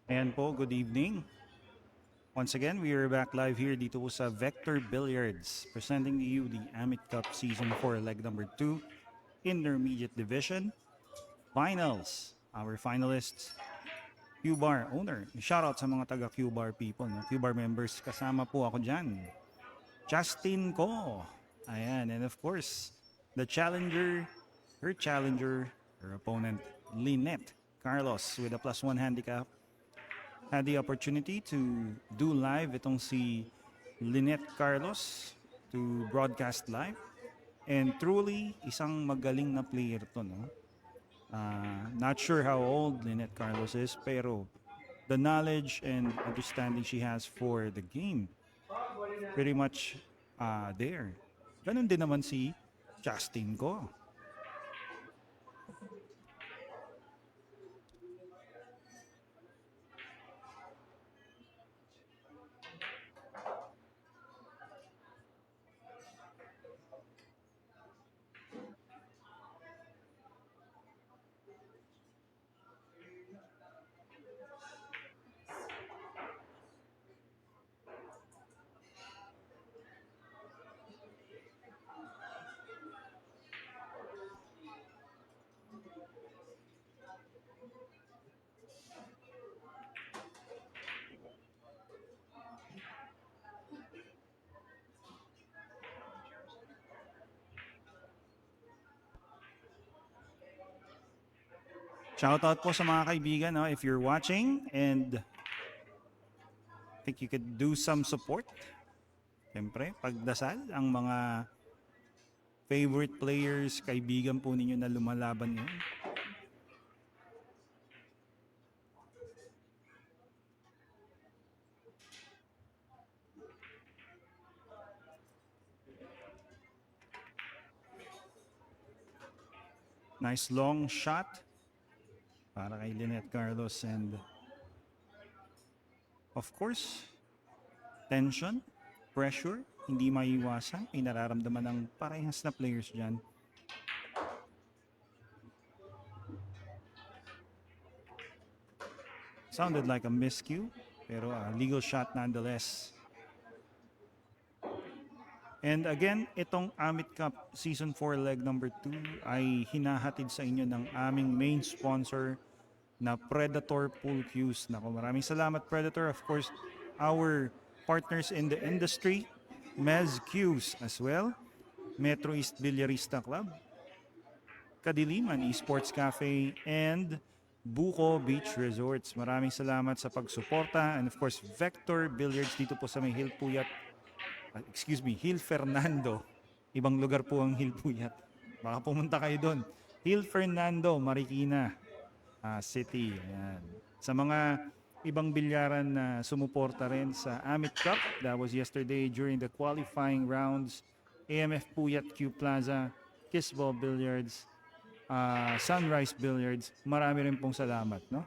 Ayan po, good evening. Once again, we are back live here dito po sa Vector Billiards, presenting to you the Amit Cup Season 4 leg number 2, Intermediate Division, Finals. Our finalists, Q-Bar owner. Shoutout sa mga taga Q-Bar people, no? Q-Bar members. Kasama po ako dyan. Justin Ko. Ayan, and of course, the challenger, her opponent, Lynette Carlos with a +1 handicap. Had the opportunity to do live itong si Lynette Carlos to broadcast live. And truly, isang magaling na player to, no? Not sure how old Lynette Carlos is, pero the knowledge and understanding she has for the game, pretty much there. Ganun din naman si Justin Ko. Shoutout po sa mga kaibigan, no, if you're watching and think you could do some support. Siyempre, pagdasal ang mga favorite players, kaibigan po ninyo na lumalaban ngayon. Nice long shot para kay Lynette Carlos, and of course, tension, pressure, hindi maiiwasan. May nararamdaman ng parehas na players dyan. Sounded like a miscue, pero a legal shot nonetheless. And again, itong Amit Cup Season 4 leg number 2 ay hinahatid sa inyo ng aming main sponsor na Predator Pool Cues. Nako, maraming salamat Predator. Of course, our partners in the industry, Mez Cues as well, Metro East Billarista Club, Kadiliman Esports Cafe, and Buko Beach Resorts. Maraming salamat sa pagsuporta, and of course, Vector Billiards dito po sa may Hill Puyat. Hill Fernando. Ibang lugar po ang Hill Puyat. Baka pumunta kayo doon. Hill Fernando, Marikina City. Ayan. Sa mga ibang bilyaran na sumuporta rin sa Amit Cup, that was yesterday during the qualifying rounds. AMF Puyat Q Plaza, Kissball Billiards, Sunrise Billiards. Marami rin pong salamat, no?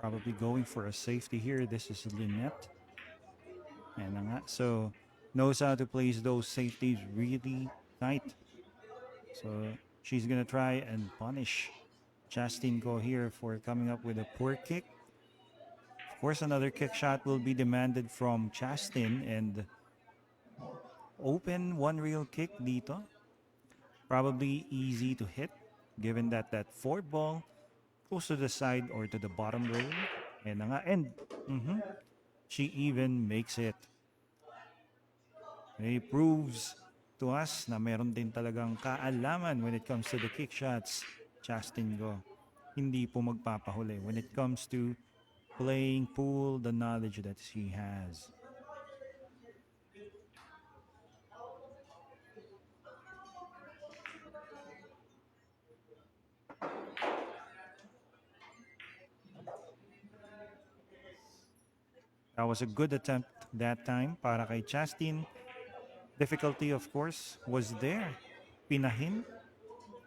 Probably going for a safety here. This is Lynette. And nga, so knows how to place those safeties really tight. So she's gonna try and punish Justin Go here for coming up with a poor kick. Of course, another kick shot will be demanded from Justin and open one real kick dito. Probably easy to hit given that that fourth ball goes to the side or to the bottom row. And nga, and she even makes it. It proves to us na meron din talagang kaalaman when it comes to the kick shots. Justin Go. Hindi po magpapahuli when it comes to playing pool, the knowledge that she has. That was a good attempt that time para kay Justin. Difficulty, of course, was there. Pinahin.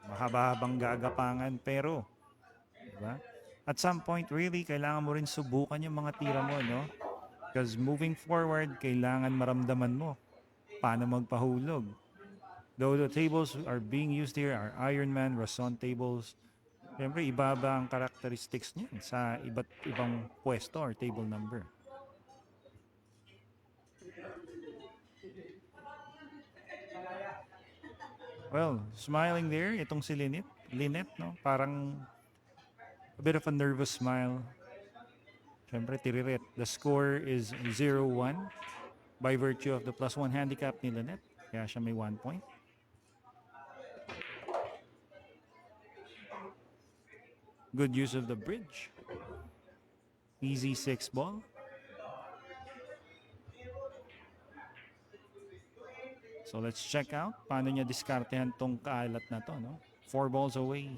Mahaba-habang gagapangan pero, diba? At some point, really, kailangan mo rin subukan yung mga tira mo, no? Because moving forward, kailangan maramdaman mo paano magpahulog. Though the tables are being used here are Ironman, Rason tables. Siyempre, iba-iba ang characteristics niyan sa iba't ibang pwesto or table number. Well, smiling there, itong si Lynette, no? Parang a bit of a nervous smile. Siyempre, tiririt. The score is 0-1 by virtue of the +1 handicap ni Lynette. Kaya siya may 1 point. Good use of the bridge. Easy 6 ball. So let's check out paano niya diskartehan tong kaalat na to, no? 4 balls away.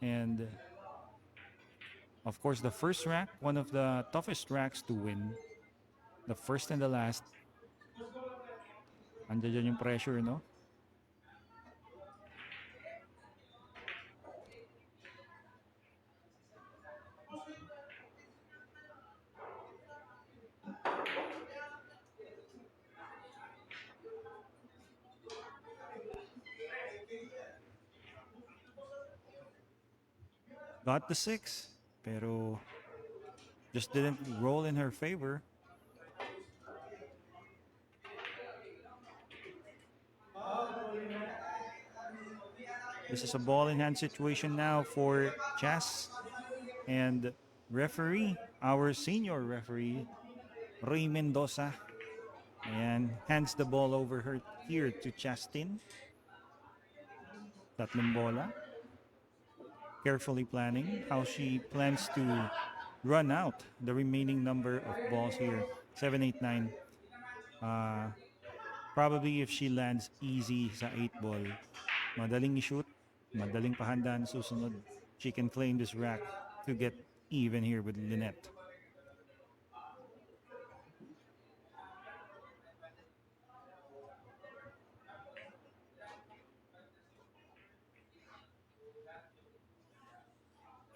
And of course, the first rack, one of the toughest racks to win. The first and the last. Andiyan yung pressure, no? Got the 6, pero just didn't roll in her favor. This is a ball in hand situation now for Chas. And referee, our senior referee, Ray Mendoza, and hands the ball over her here to Justin. Tatlong bola. Carefully planning how she plans to run out the remaining number of balls here. 7, 8, 9. Probably if she lands easy sa 8 ball, madaling i-shoot, madaling pahandaan susunod. She can claim this rack to get even here with Lynette.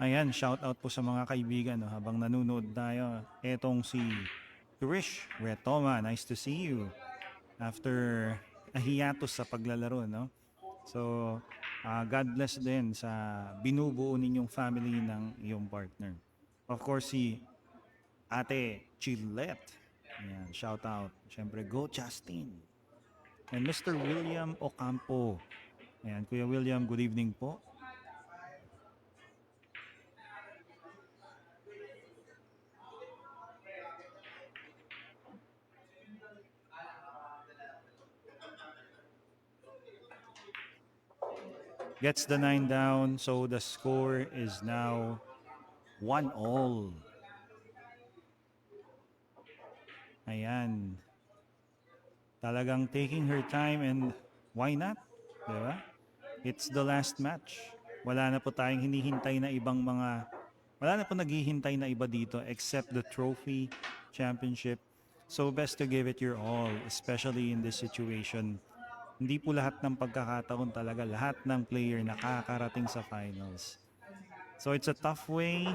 Ayan, shout out po sa mga kaibigan, no, habang nanonood tayo. Etong si Krish Retoma, nice to see you after a hiatus sa paglalaro, no? So, God bless din sa binubuo ninyong family ng iyong partner. Of course, si Ate Chilette. Ayan, shout out. Siyempre, go Justin. And Mr. William Ocampo. Ayan, Kuya William, good evening po. Gets the 9 down, so the score is now 1-all. Ayan. Talagang taking her time, and why not? Diba? It's the last match. Wala na po tayong hinihintay na ibang mga, wala na po naghihintay na iba dito except the trophy championship. So best to give it your all, especially in this situation. Hindi po lahat ng pagkakataon talaga, lahat ng player nakakarating sa finals. So it's a tough way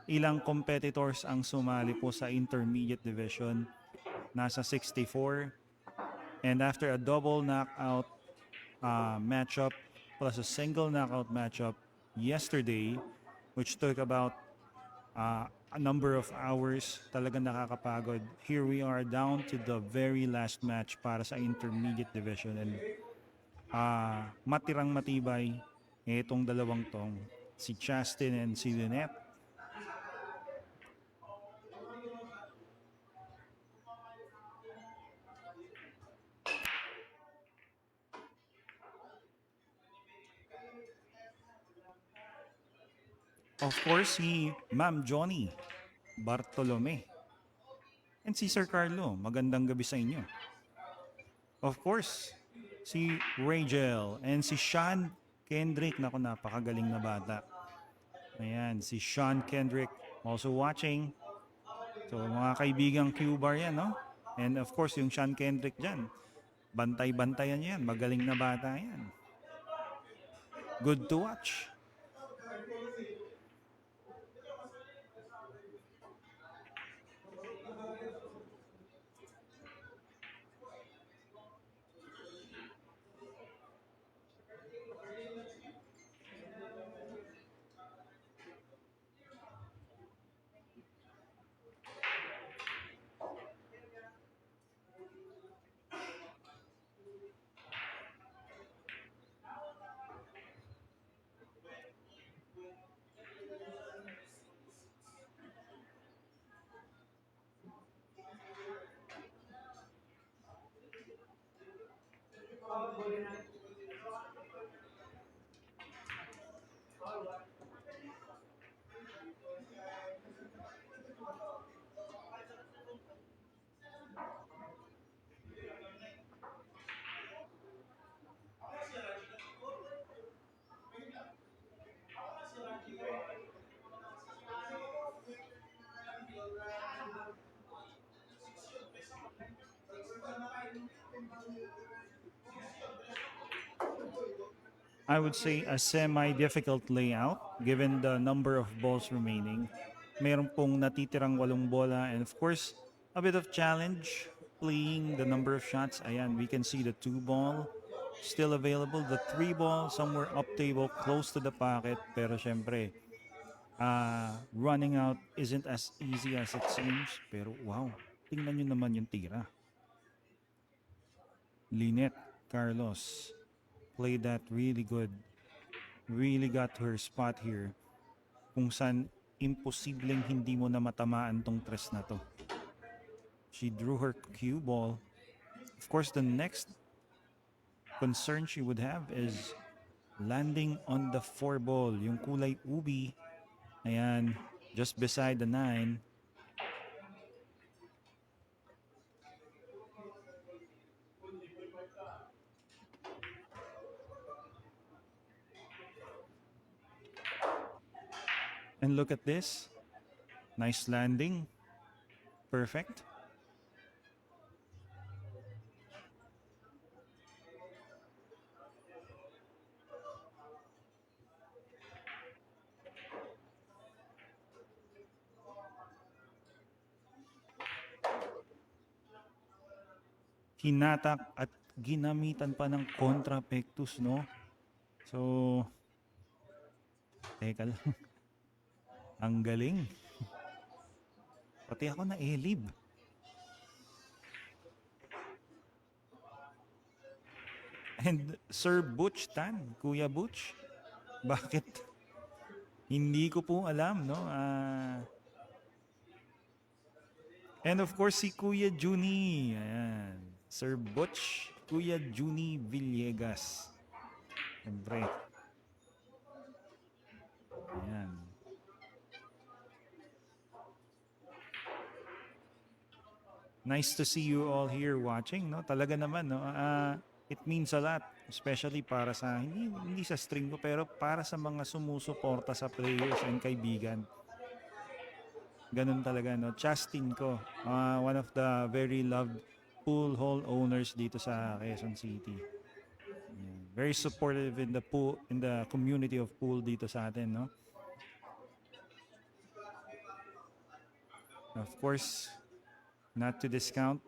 ilang competitors ang sumali po sa intermediate division. Nasa 64. And after a double knockout matchup plus a single knockout matchup yesterday, which took about a number of hours, talagang nakakapagod. Here we are down to the very last match para sa intermediate division. And matirang matibay itong dalawang tong, si Justin and si Lynette. Of course, si Ma'am Johnny Bartolome and si Sir Carlo. Magandang gabi sa inyo. Of course, si Rachel and si Sean Kendrick. Naku, napakagaling na bata. Ayan, si Sean Kendrick also watching. So, mga kaibigang Q-Bar yan, no? And of course, yung Sean Kendrick dyan. Bantay-bantayan yan. Magaling na bata yan. Good to watch. I would say a semi-difficult layout given the number of balls remaining. Meron pong natitirang 8 bola and of course, a bit of challenge playing the number of shots. Ayan, we can see the 2 ball still available. The 3 ball somewhere up table close to the pocket. Pero syempre, running out isn't as easy as it seems. Pero wow, tingnan nyo naman yung tira. Lynette Carlos played that really good. Really got to her spot here kung saan imposibleng hindi mo na matamaan tong tres na to. She drew her cue ball. Of course, the next concern she would have is landing on the 4 ball, yung kulay ubi. Ayan, just beside the 9. And look at this. Nice landing. Perfect. Hinatak at ginamitan pa ng contra pectus, no? So, teka lang. Ang galing. Pati ako na elib. And Sir Butch Tan, Kuya Butch, bakit? Hindi ko po alam, no? And of course, si Kuya Juni. Ayan. Sir Butch, Kuya Juni Villegas. Siyempre. Ayan. Nice to see you all here watching, no? Talaga naman, no? It means a lot, especially para sa, hindi sa string ko, pero para sa mga sumusuporta sa players and kaibigan. Ganun talaga, no? Justin ko, one of the very loved pool hall owners dito sa Quezon City. Very supportive in the pool, in the community of pool dito sa atin, no? Of course, not to discount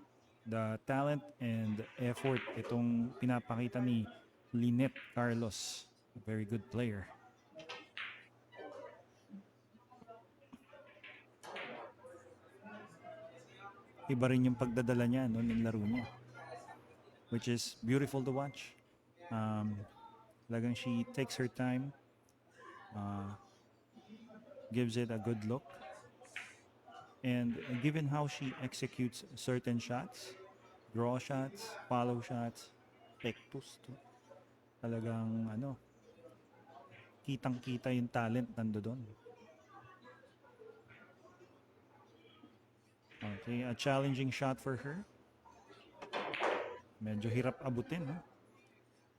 the talent and effort itong pinapakita ni Lynette Carlos. A very good player. Iba rin yung pagdadala niya no, ng laro niya, which is beautiful to watch. Talagang she takes her time, uh, gives it a good look, and given how she executes certain shots, draw shots, follow shots, pectus, talagang ano, kitang-kita yung talent nando doon. Okay, a challenging shot for her. Medyo hirap abutin, no?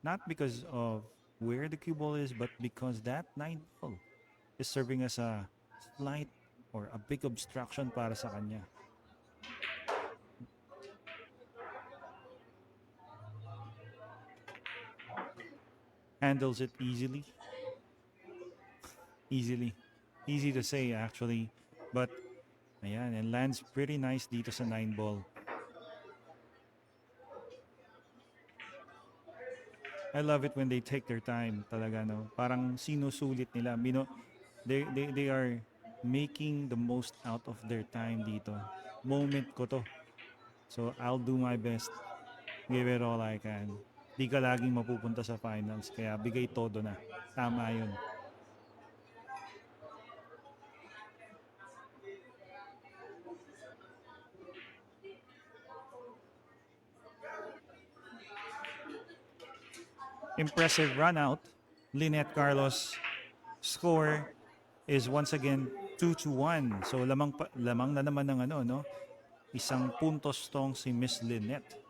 Not because of where the cue ball is, but because that 9 ball is serving as a slight or a big obstruction para sa kanya. Handles it easily. Easy to say actually, but ayan, and lands pretty nice dito sa 9 ball. I love it when they take their time talaga, no? Parang sinusulit nila. They are making the most out of their time dito. Moment ko to. So I'll do my best. Give it all I can. Di ka laging mapupunta sa finals. Kaya bigay todo na. Tama yun. Impressive run out. Lynette Carlos score is once again 2-1. So lamang na naman ng ano, no? Isang puntos tong si Miss Lynette.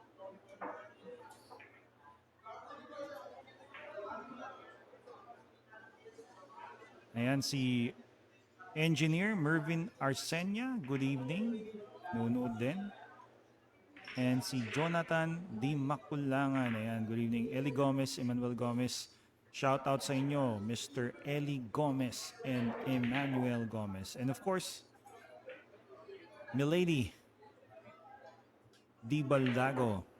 Ayan si Engineer Mervin Arsenia. Good evening. Nunood din. And si Jonathan Di Makulangan. Ayan, good evening. Eli Gomez, Emmanuel Gomez. Shout out sa inyo, Mr. Eli Gomez and Emmanuel Gomez. And of course, Milady Di Baldago.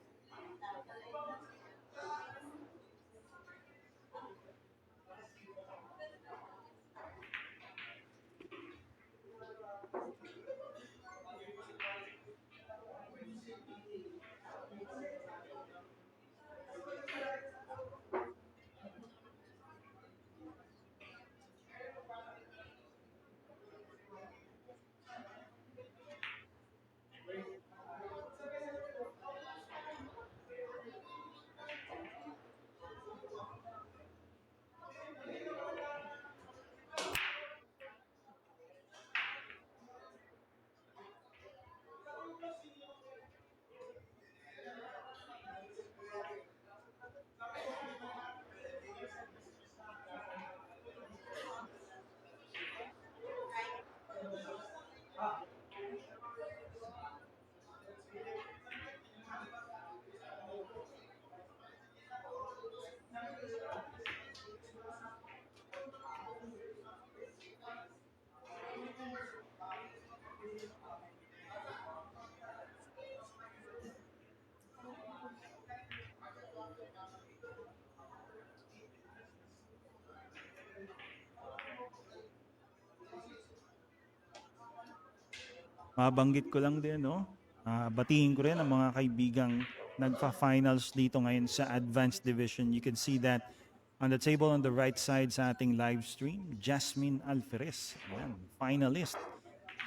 Mabanggit ko lang din, no? Batiin ko rin ang mga kaibigang nagfa-finals dito ngayon sa Advanced Division. You can see that on the table on the right side sa ating live stream, Jasmine Alferez, ayan, finalist.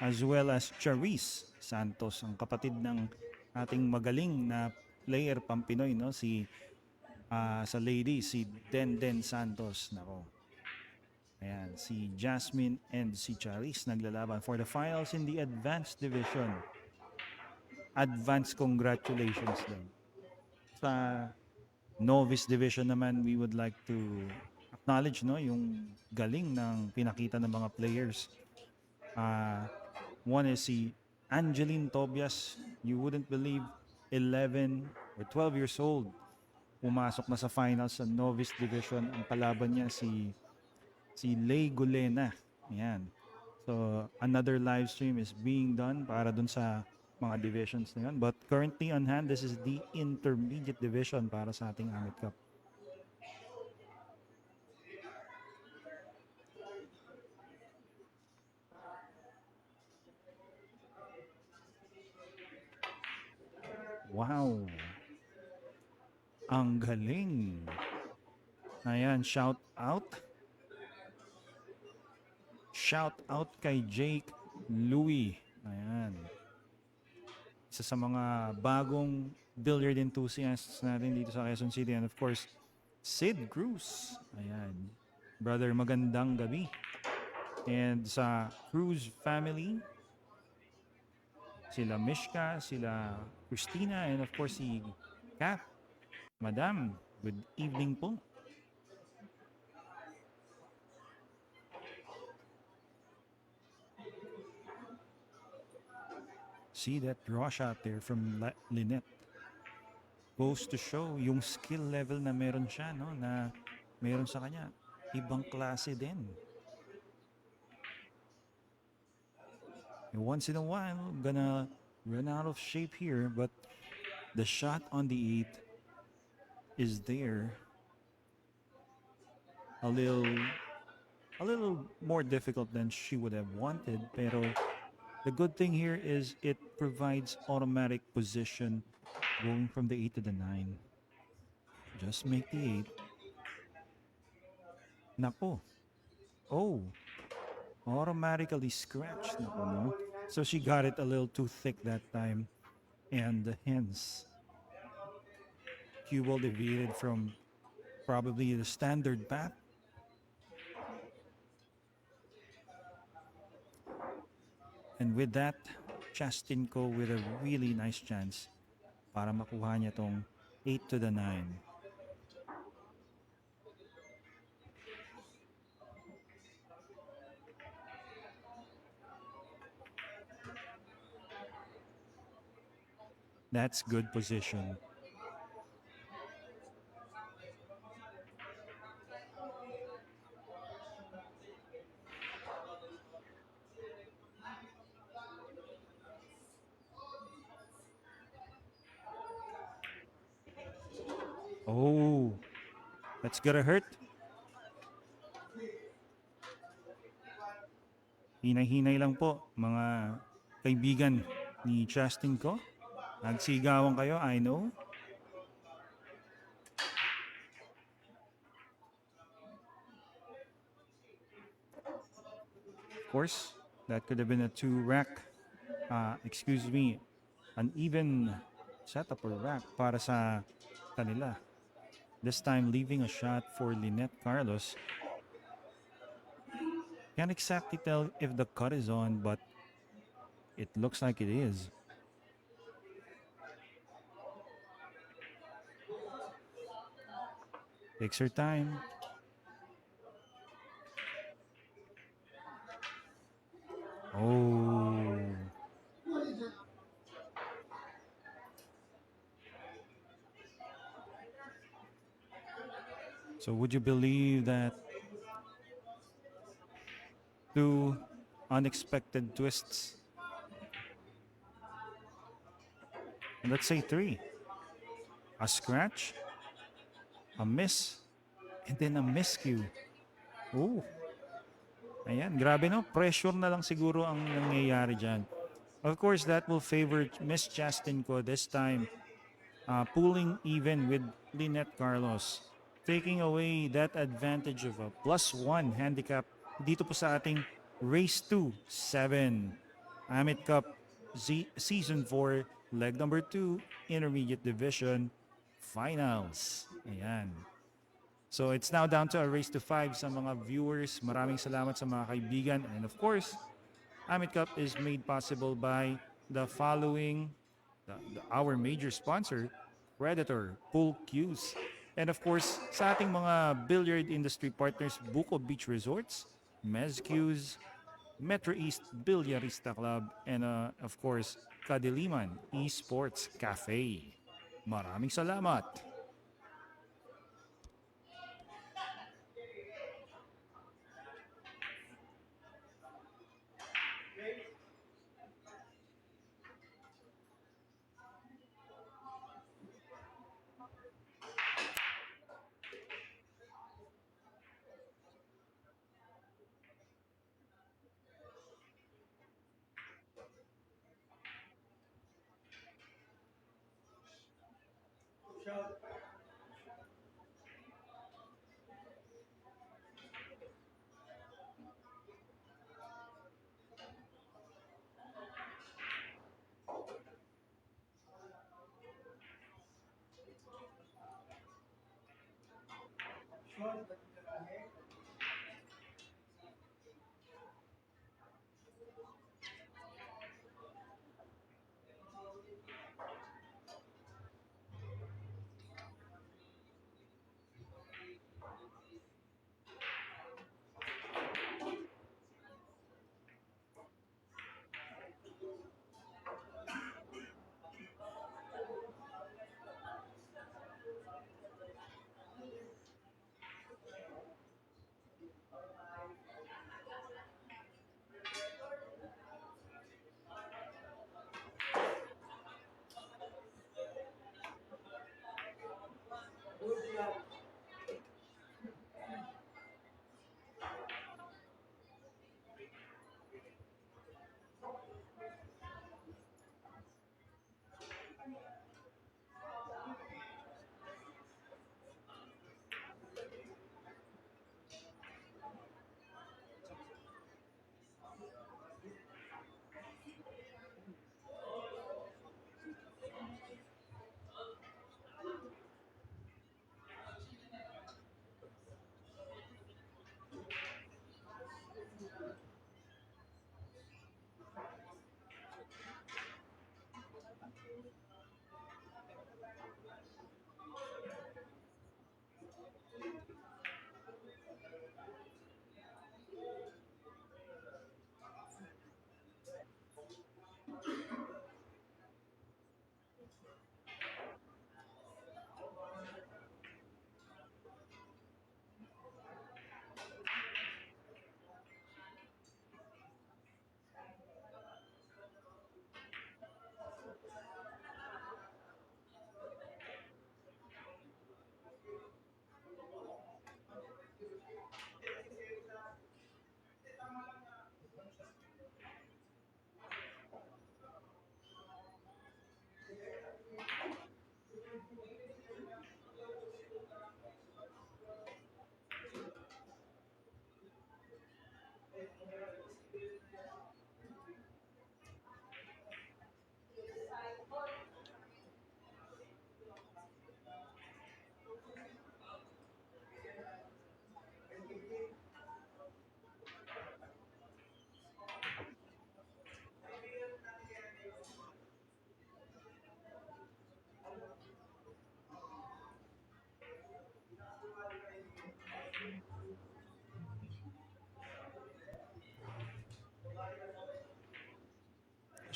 As well as Charis Santos, ang kapatid ng ating magaling na player Pampinoy, no? Sa ladies, si Den Santos. Nako. Ayan, si Jasmine and si Charis naglalaban for the finals in the Advanced Division. Advanced congratulations din. Sa Novice Division naman, we would like to acknowledge, no, yung galing ng pinakita ng mga players. One is si Angeline Tobias. You wouldn't believe, 11 or 12 years old. Pumasok na sa finals sa Novice Division. Ang kalaban niya si Lay Gulena. Yan. So, another live stream is being done para dun sa mga divisions na yun. But currently on hand, this is the intermediate division para sa ating Amit Cup. Wow! Ang galing! Ayan, shout out. Shout out kay Jake Louie. Ayan. Isa sa mga bagong billiard enthusiasts natin dito sa Quezon City. And of course, Sid Cruz. Ayan. Brother, magandang gabi. And sa Cruz family, sila Mishka, sila Christina, and of course si Kat. Madam, good evening po. See that draw shot there from Lynette. Goes to show yung skill level na meron siya, no? Na meron sa kanya. Ibang klase din. And once in a while, gonna run out of shape here, but the shot on the 8 is there. A little more difficult than she would have wanted, pero the good thing here is it provides automatic position going from the 8 to the 9. Just make the 8. Nako. Oh. Automatically scratched. Nako, no? So she got it a little too thick that time. And hence, cue ball deviated from probably the standard path. And with that, Chastinko with a really nice chance para makuha niya tong 8 to the 9. That's good position. Oh, that's gonna hurt. Hinay-hinay lang po, mga kaibigan ni Justin ko. Nagsigawan kayo, I know. Of course, that could have been a 2-rack. An even setup or rack para sa kanila. This time leaving a shot for Lynette Carlos. Can't exactly tell if the cut is on, but it looks like it is. Takes her time. Oh. So would you believe that two unexpected twists? And let's say 3. A scratch, a miss, and then a miscue. Oh. Ayan, grabe no. Pressure na lang siguro ang nangyayari dyan. Of course, that will favor Miss Justinko this time. Pulling even with Lynette Carlos. Taking away that advantage of a +1 handicap dito po sa ating Race to 7 Amit Cup Season 4 Leg number 2 Intermediate Division Finals. Ayan. So it's now down to a race to 5 sa mga viewers. Maraming salamat sa mga kaibigan. And of course, Amit Cup is made possible by the following, our major sponsor, Predator, Pool Cues. And of course, sa ating mga billiard industry partners, Buko Beach Resorts, Mez Cues, Metro East Billarista Club, and of course, Kadiliman Esports Cafe. Maraming salamat.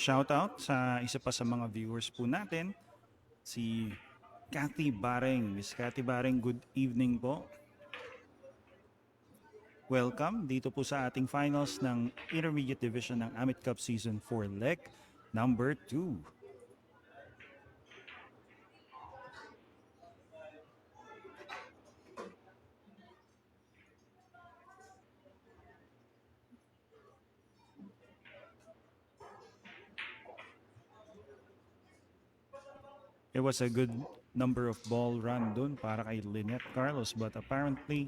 Shoutout sa isa pa sa mga viewers po natin, si Cathy Bareng. Miss Cathy Bareng, good evening po. Welcome dito po sa ating finals ng Intermediate Division ng Amit Cup Season 4 Leg number 2. It was a good number of ball run dun para kay Lynette Carlos, but apparently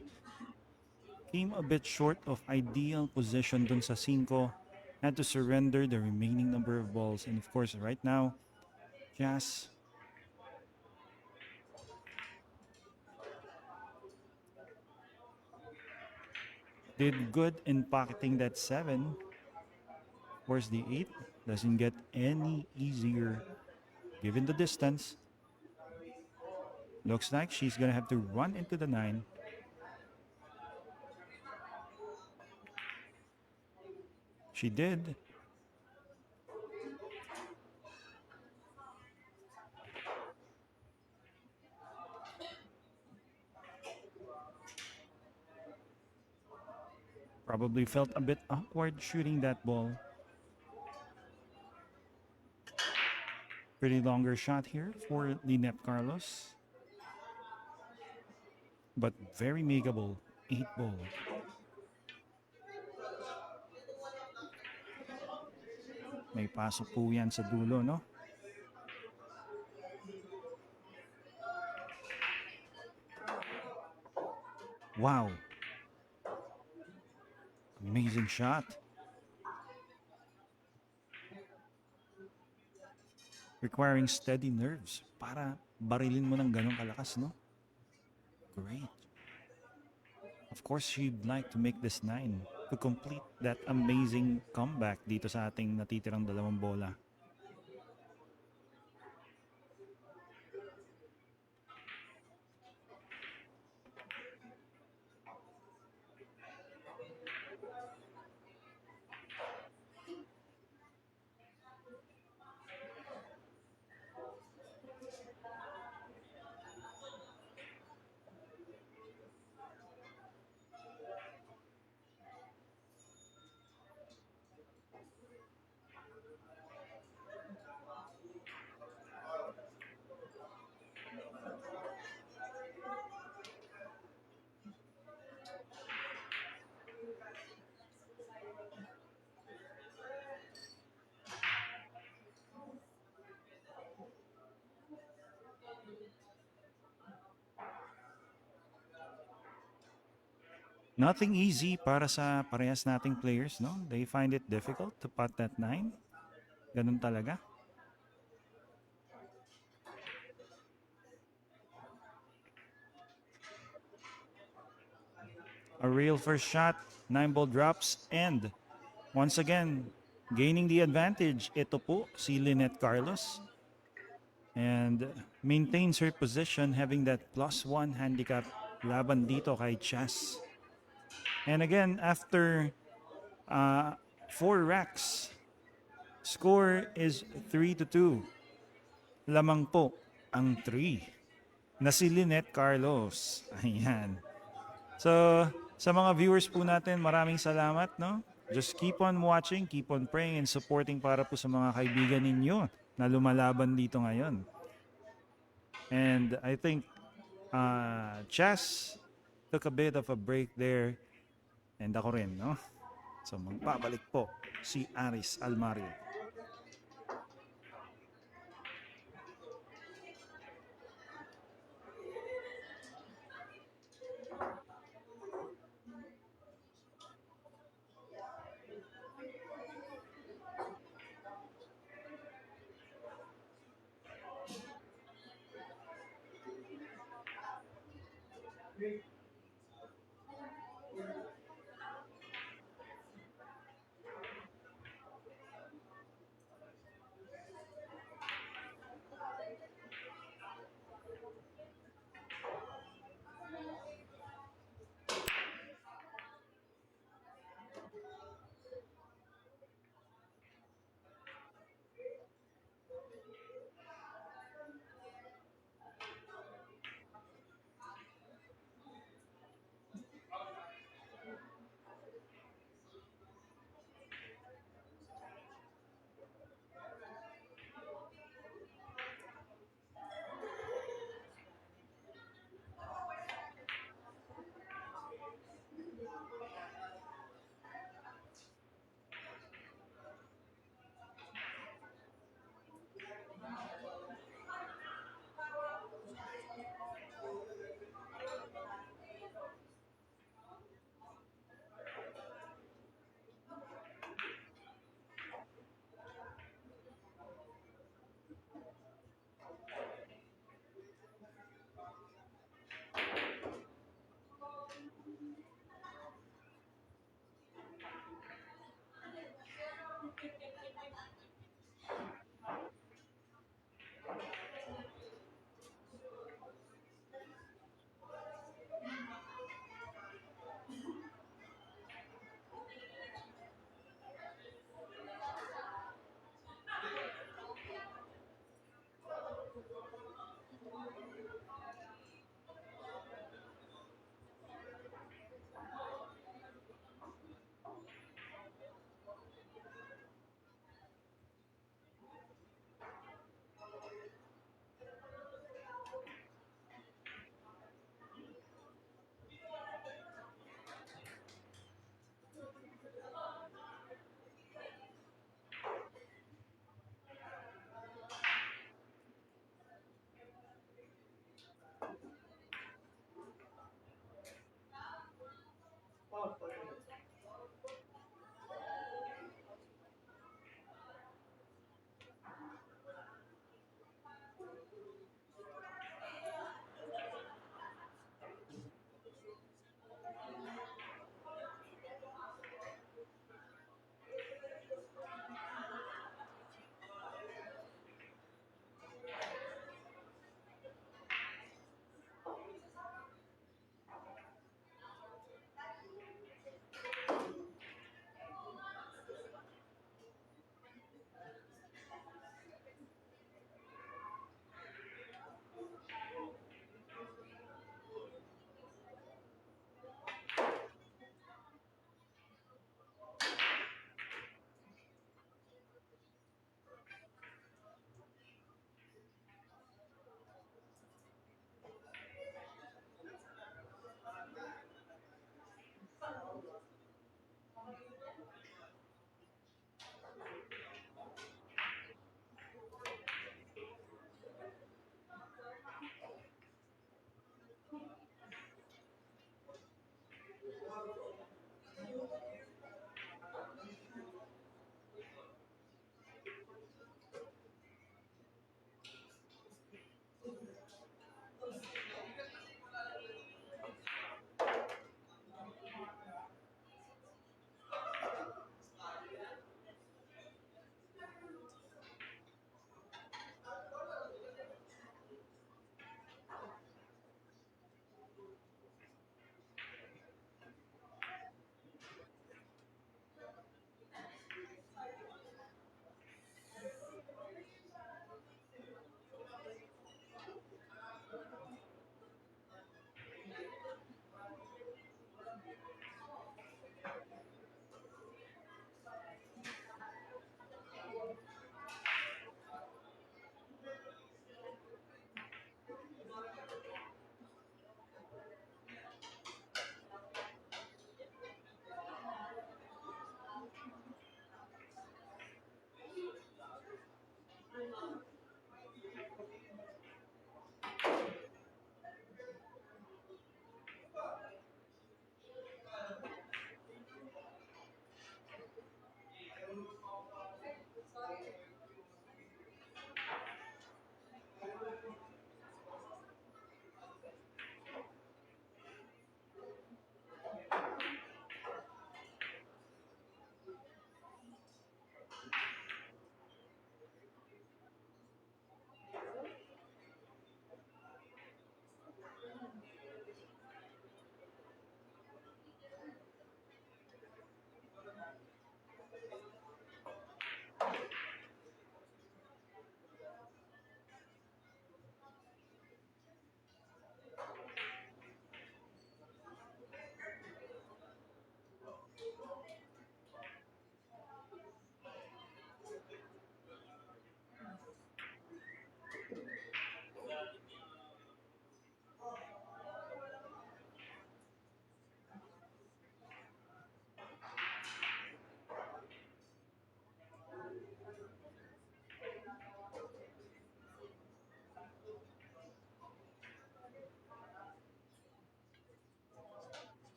came a bit short of ideal position dun sa 5. Had to surrender the remaining number of balls, and of course right now Jazz did good in pocketing that 7. Of course the 8 doesn't get any easier given the distance. Looks like she's gonna have to run into the 9. She did. Probably felt a bit awkward shooting that ball. Pretty longer shot here for Lynette Carlos. But very makeable. 8 ball. May pasok po yan sa dulo, no? Wow, amazing shot. Requiring steady nerves para barilin mo ng ganong kalakas, no? Great. Of course, she'd like to make this 9 to complete that amazing comeback dito sa ating natitirang dalawang bola. Nothing easy para sa parehas nating players, no? They find it difficult to pot that 9. Ganun talaga. A real first shot, 9 ball drops, and once again, gaining the advantage. Ito po si Lynette Carlos. And maintains her position having that +1 handicap laban dito kay Chess. And again, after 4 racks, score is 3-2. Lamang po ang 3 na si Lynette Carlos. Ayan. So, sa mga viewers po natin, maraming salamat, no? Just keep on watching, keep on praying and supporting para po sa mga kaibigan ninyo na lumalaban dito ngayon. And I think Chess took a bit of a break there and ako rin, no? So magbabalik po si Aris Almario.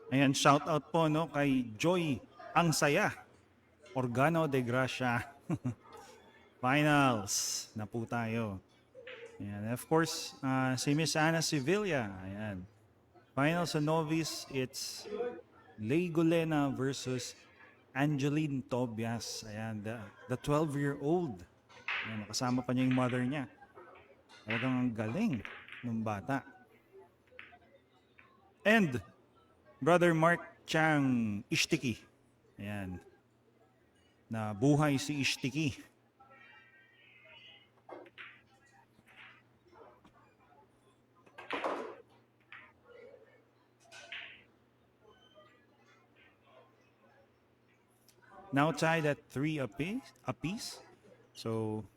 Ayan, shout out po no kay Joy Ang Saya, Organo de Gracia. Finals na po tayo. Ayan, of course, si Miss Ana Sevilla. Ayan. Finals sa novice, it's Legolena versus Angeline Tobias. Ayan, the 12-year-old. Ayan, kasama pa niya yung mother niya. Talagang ang galing ng bata. And Brother Mark Chang Ishtiki. Ayan. Na buhay si Ishtiki. Now tied at 3 apiece. So,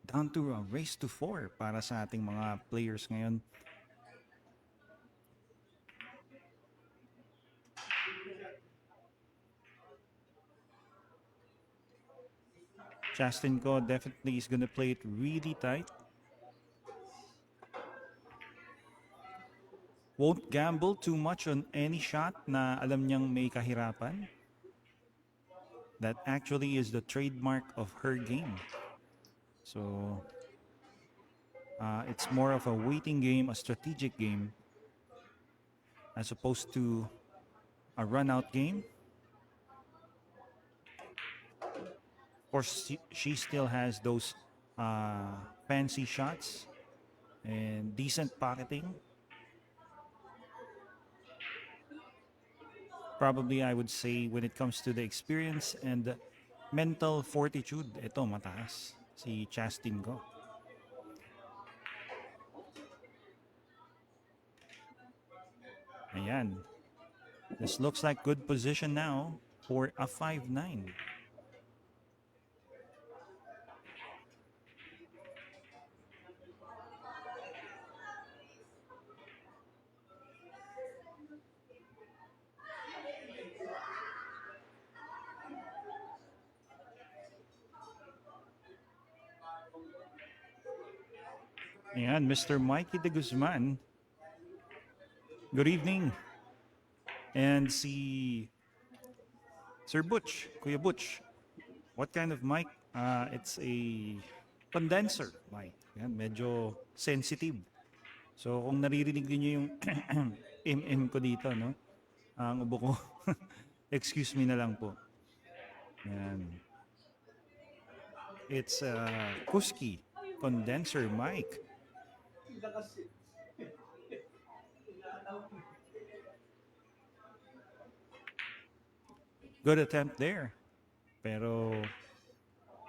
down to a race to 4 para sa ating mga players ngayon. Justin Ko definitely is gonna play it really tight. Won't gamble too much on any shot na alam niyang may kahirapan. That actually is the trademark of her game. So, It's more of a waiting game, a strategic game, as opposed to a run out game. Of course, she still has those fancy shots and decent pocketing. Probably, I would say, when it comes to the experience and mental fortitude, ito mataas si Chastin ko. Ayan. This looks like good position now for a 5-9. Ayan, Mr. Mikey de Guzman. Good evening. And si Sir Butch, Kuya Butch. What kind of mic? It's a condenser mic. Yan, medyo sensitive. So kung naririnig niyo yung MM ko dito, no? Ang ubo ko. Excuse me na lang po. Yan. It's a Kuski condenser mic. Good attempt there. Pero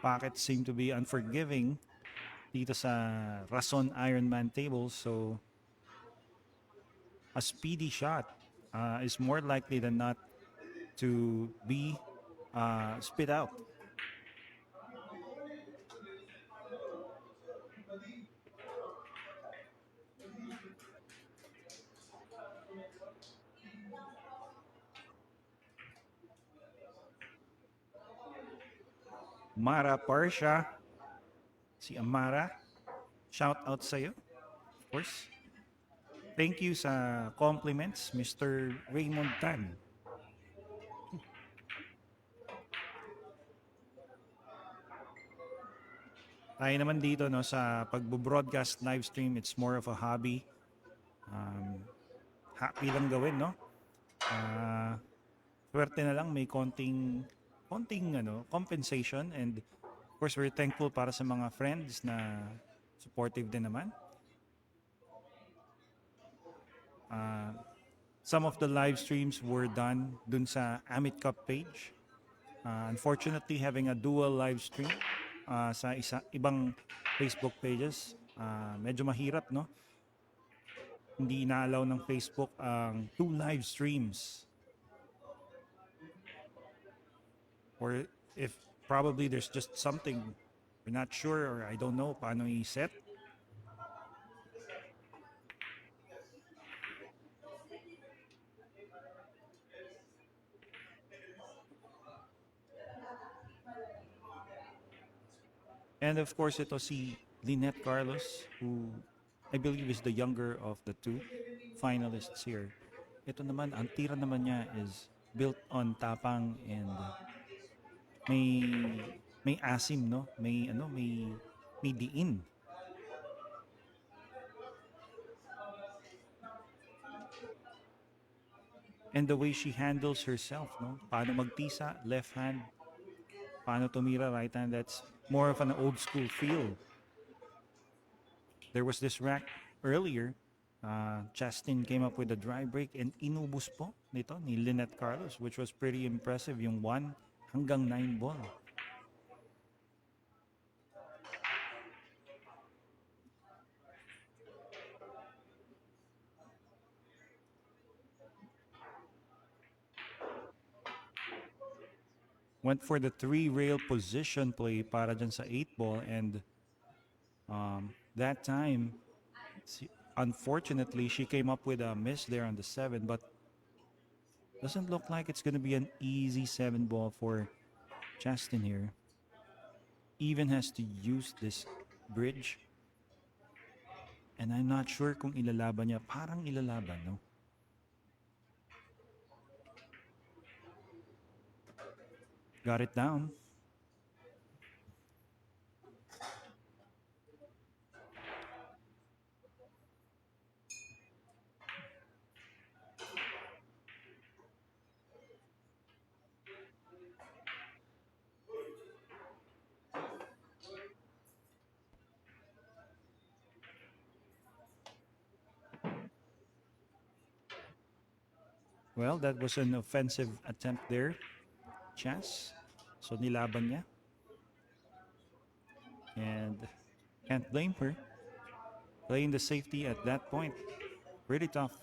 pockets seem to be unforgiving dito sa Rason Ironman table. So a speedy shot is more likely than not to be spit out. Mara Parsha, si Amara, shout out sa'yo, of course. Thank you sa compliments, Mr. Raymond Tan. Tayo naman dito no, sa pagbo-broadcast live stream, it's more of a hobby. Happy lang gawin, no? Ah, swerte na lang may konting compensation, and of course we're thankful para sa mga friends na supportive din naman. Some of the live streams were done dun sa Amit Cup page. Unfortunately, having a dual live stream sa ibang Facebook pages, medyo mahirap, no? Hindi na-allow ng Facebook ang two live streams. Or if probably there's just something we're not sure, or I don't know paano i-set. And of course, ito si Lynette Carlos, who I believe is the younger of the two finalists here. Ito naman, ang tira naman niya is built on tapang and may may asim, no? May diin. And the way she handles herself, no? Paano magtisa, left hand, paano tumira, right hand, that's more of an old school feel. There was this rack earlier. Justin came up with a dry break and inubos po nito ni Lynette Carlos, which was pretty impressive, yung 1 hanggang 9 ball. Went for the 3 rail position play para dyan sa 8 ball, and that time, unfortunately, she came up with a miss there on the 7, but doesn't look like it's going to be an easy 7 ball for Justin here. Even has to use this bridge. And I'm not sure kung ilalaban niya. Parang ilalaban, no? Got it down. Well, that was an offensive attempt there, Chas. So nilaban niya. And can't blame her. Playing the safety at that point, pretty tough.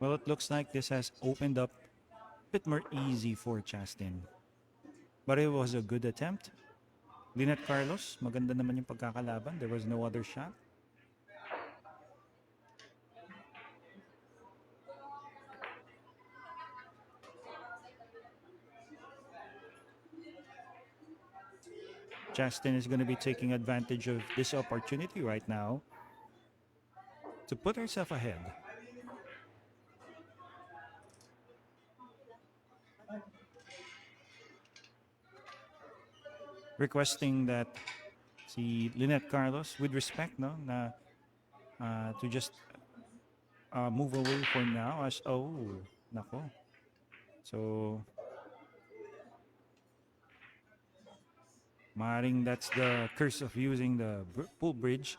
Well, it looks like this has opened up a bit more easy for Chastin. But it was a good attempt. Lynette Carlos, maganda naman yung pagkakalaban. There was no other shot. Chastin is going to be taking advantage of this opportunity right now to put herself ahead. Requesting that si Lynette Carlos, with respect, no, na to just move away for now as, oh, nako. So, maring that's the curse of using the pool bridge.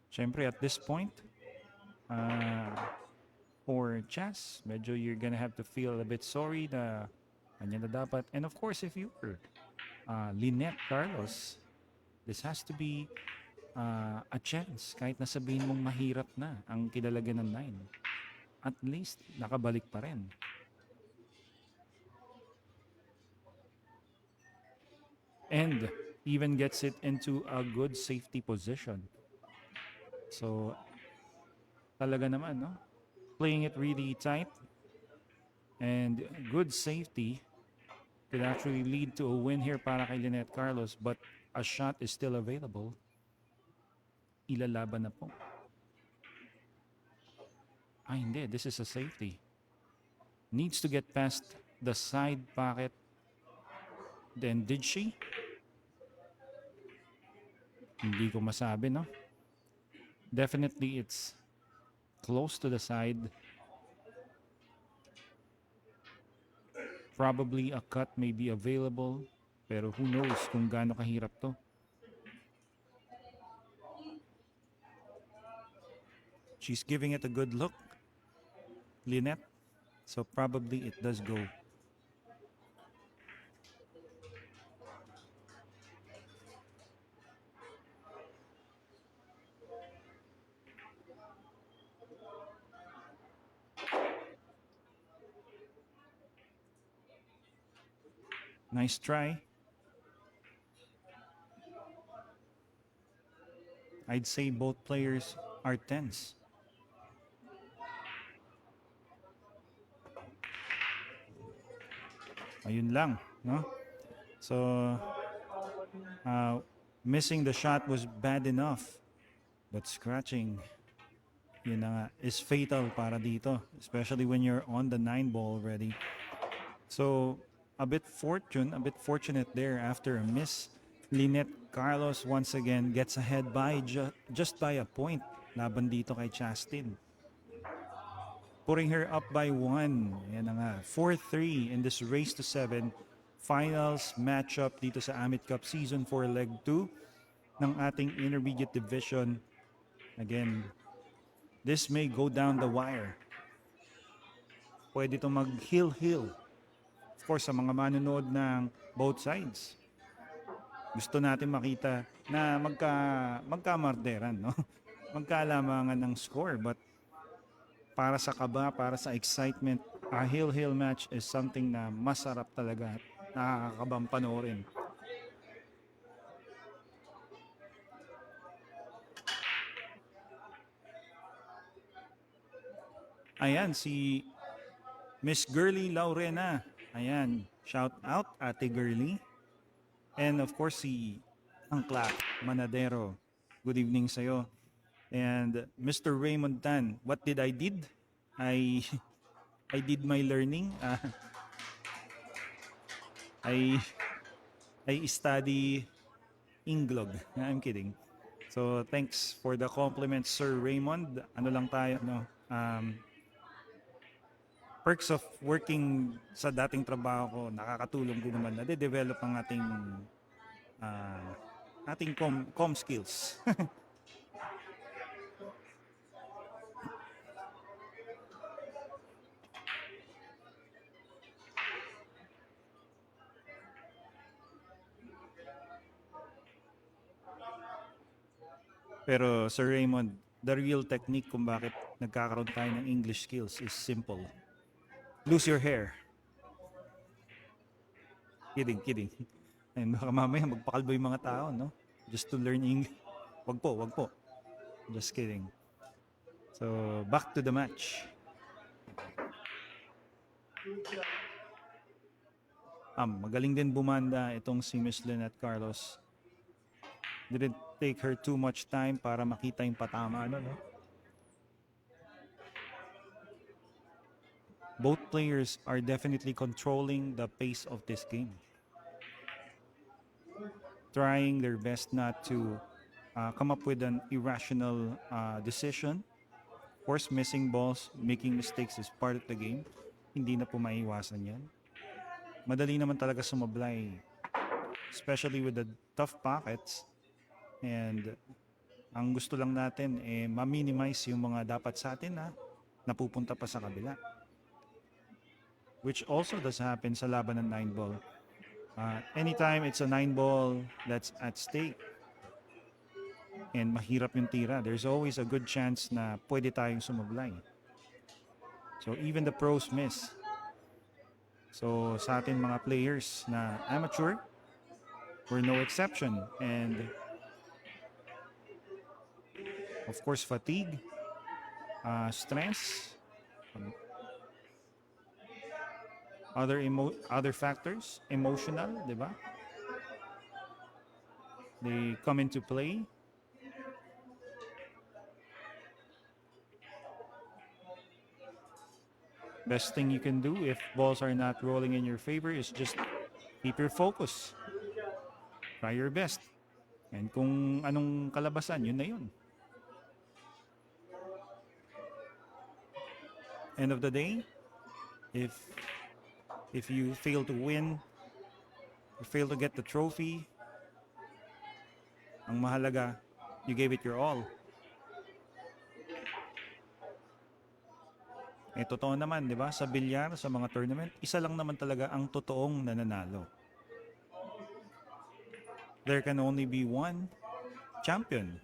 Siyempre, at this point, for Chas, medyo you're gonna have to feel a bit sorry na kanya na dapat. And of course, if you were Lynette Carlos, this has to be a chance. Kahit na sabihin mong mahirap na ang kinalagyan ng 9. At least, nakabalik pa rin. And even gets it into a good safety position. So, talaga naman, no? Playing it really tight and good safety could actually lead to a win here para kay Lynette Carlos, but a shot is still available. Ilalaban na po. Ay, hindi. This is a safety. Needs to get past the side pocket. Then, did she? Hindi ko masabi, no? Definitely, it's close to the side. Probably a cut may be available. Pero who knows kung gaano kahirap to. She's giving it a good look, Lynette. So probably it does go. Nice try. I'd say both players are tense. Ayun lang, no? So, missing the shot was bad enough. But scratching, yun na nga, is fatal para dito. Especially when you're on the 9 ball already. So, a bit fortunate there after a miss. Lynette Carlos once again gets ahead by just by a point. Laban dito kay Chastin. Putting her up by 1. Yan na nga. 4-3 in this race to 7 finals matchup dito sa Amit Cup Season 4 Leg 2 ng ating Intermediate Division. Again, this may go down the wire. Pwede ito mag-hill-hill. Of course, sa mga manonood ng both sides, gusto natin makita na magkamarderan, no? Magkaalamangan ng score. But para sa kaba, para sa excitement, a hill-hill match is something na masarap talaga at nakakakabang panoorin. Ayan, si Miss Girly Laurena. Ayan, shout out Ate Girly. And of course, si Angkla Manadero. Good evening sa'yo. And Mr. Raymond Tan, what did I did? I did my learning. I I study Inglog. I'm kidding. So thanks for the compliment, Sir Raymond. Ano lang tayo, no? Perks of working sa dating trabaho ko, nakakatulong din naman na de-develop ang ah, ating com skills. Pero Sir Raymond, the real technique kung bakit nagkakaroon tayo ng English skills is simple. Lose your hair. Kidding, kidding. Ayun, baka mamaya magpakalbo yung mga tao, no? Just to learn English. Wag po, wag po. Just kidding. So, back to the match. Magaling din bumanda itong si Miss Lynette Carlos. Didn't take her too much time para makita yung patama, no? Both players are definitely controlling the pace of this game. Trying their best not to come up with an irrational decision. Of course, missing balls, making mistakes is part of the game. Hindi na po maiiwasan yan. Madali naman talaga sumablay, especially with the tough pockets. And ang gusto lang natin ma-minimize yung mga dapat sa atin na napupunta pa sa kabila. Which also does happen sa laban ng 9-ball. Anytime it's a 9-ball that's at stake and mahirap yung tira, there's always a good chance na pwede tayong sumablay. So even the pros miss. So sa atin mga players na amateur, we're no exception. And of course fatigue, stress, other factors, emotional, di ba? They come into play. Best thing you can do if balls are not rolling in your favor is just keep your focus. Try your best. And kung anong kalabasan, yun na yun. End of the day, if you fail to win, you fail to get the trophy, ang mahalaga, you gave it your all. Totoo naman, di ba? Sa bilyar, sa mga tournament, isa lang naman talaga ang totoong nananalo. There can only be one champion.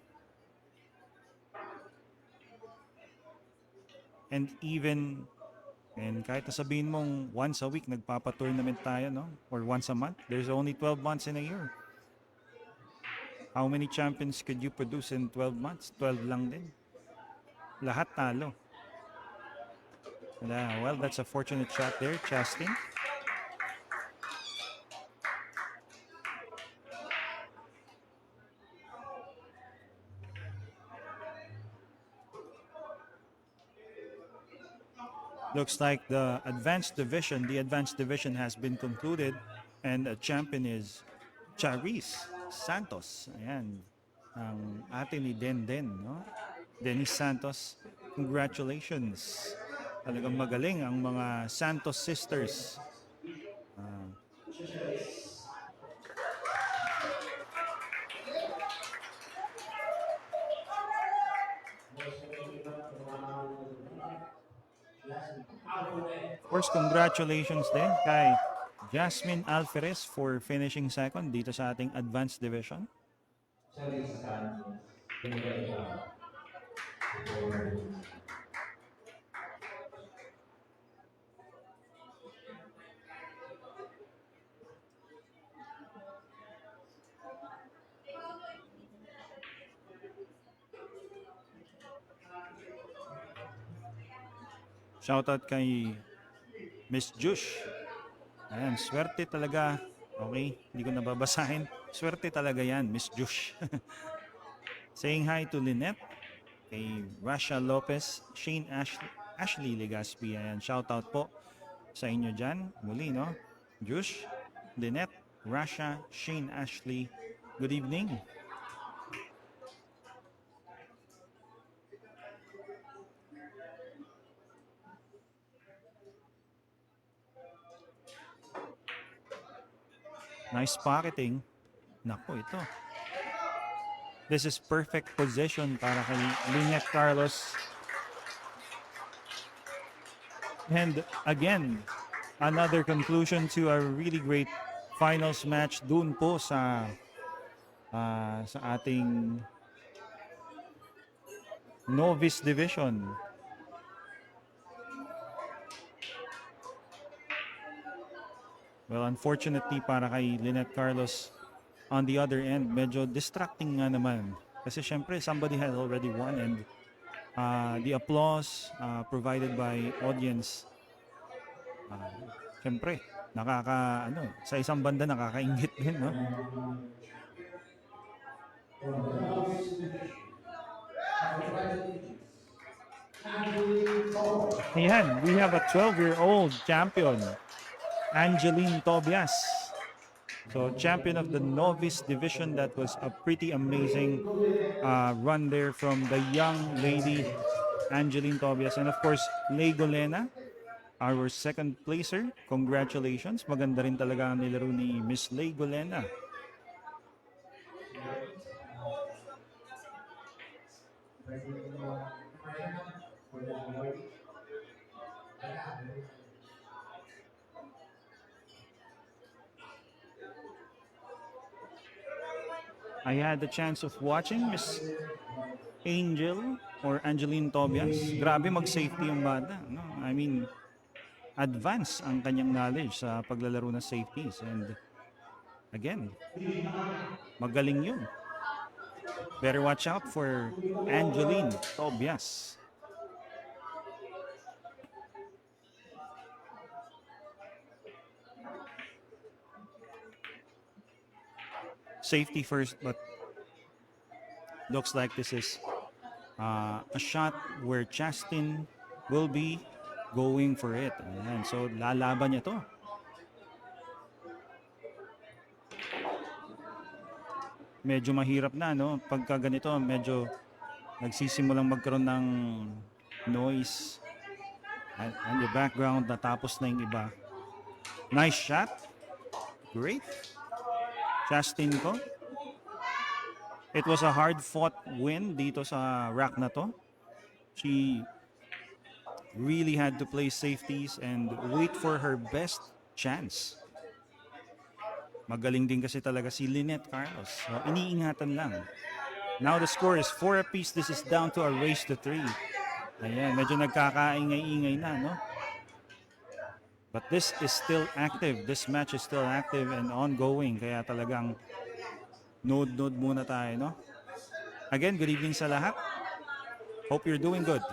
And kahit sabihin mong once a week nagpapa-tournament tayo, no? Or once a month, there's only 12 months in a year. How many champions could you produce in 12 months? 12 lang din. Lahat talo. Well, that's a fortunate shot there, Chastain. Looks like the advanced division has been concluded and the champion is Charis Santos. Ayan, ang ate ni Den, no? Dennis Santos, congratulations. Talagang magaling ang mga Santos sisters. Of course, congratulations din kay Jasmine Alferez for finishing second dito sa ating advanced division. Shoutout kay Miss Jush. Ayan, swerte talaga. Okay, hindi ko nababasahin. Swerte talaga yan, Miss Jush. Saying hi to Lynette, kay Rasha Lopez, Shane Ashley Legaspi. Ayan, shoutout po sa inyo dyan. Muli, no? Jush, Lynette, Rasha, Shane Ashley. Good evening. Nice pocketing. Nako, ito. This is perfect position para kay Lynette Carlos. And again, another conclusion to a really great finals match dun po sa ating novice division. Well, unfortunately para kay Lynette Carlos, on the other end, medyo distracting nga naman. Kasi syempre, somebody had already won and the applause provided by audience, syempre, sa isang banda nakakaingit din, no? Ayan, we have a 12-year-old champion, Angeline Tobias. So, champion of the novice division. That was a pretty amazing run there from the young lady, Angeline Tobias. And of course, Legolena, our second placer. Congratulations. Maganda rin talaga ang nilaro ni Miss Legolena. I had the chance of watching Miss Angel or Angeline Tobias. Grabe mag-safety yung bata. No? I mean, advance ang kanyang knowledge sa paglalaro ng safeties. And again, magaling yun. Better watch out for Angeline Tobias. Safety first, but looks like this is a shot where Justin will be going for it. Ayan. So, lalaban niya to. Medyo mahirap na, no? Pagka ganito, medyo nagsisimulang magkaroon ng noise and the background, natapos na yung iba. Nice shot. Great. Justin ko. It was a hard-fought win dito sa rack na to. She really had to play safeties and wait for her best chance. Magaling din kasi talaga si Lynette Carlos. So, iniingatan lang. Now the score is 4 apiece. This is down to a race to 3. Ayan, medyo nagkakaingay-ingay na, no? But this is still active. This match is still active and ongoing. Kaya talagang node muna tayo, no? Again, good evening sa lahat. Hope you're doing good.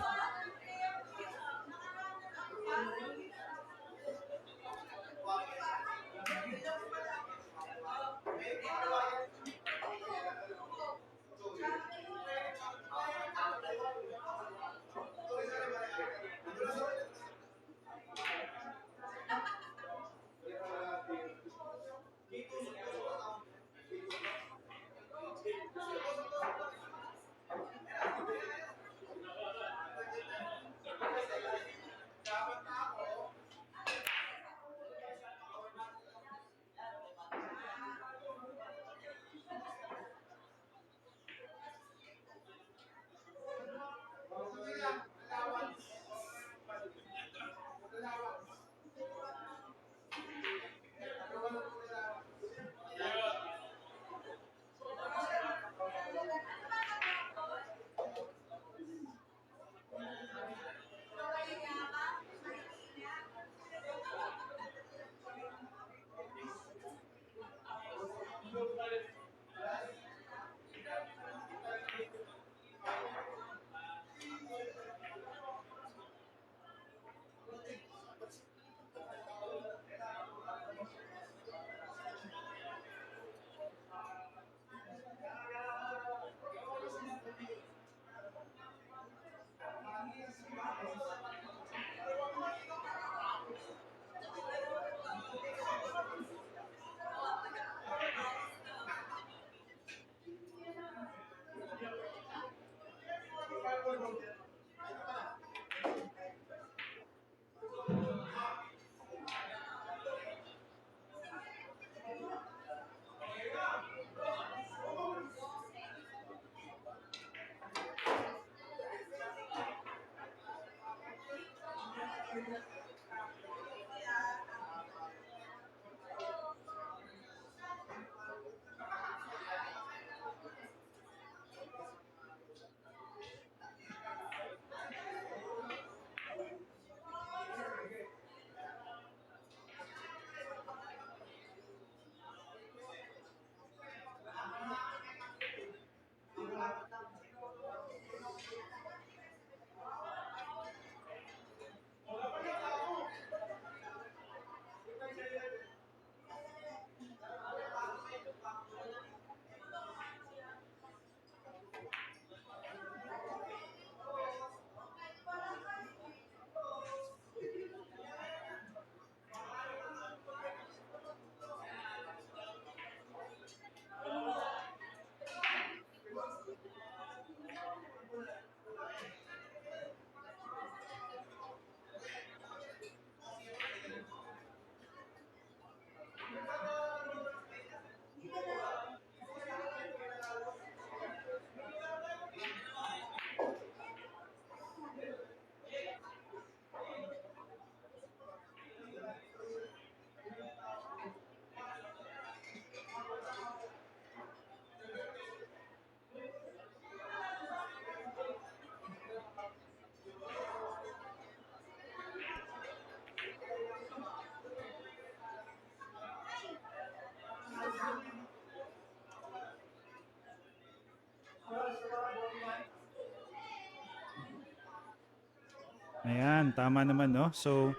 Ayan, tama naman, no? So,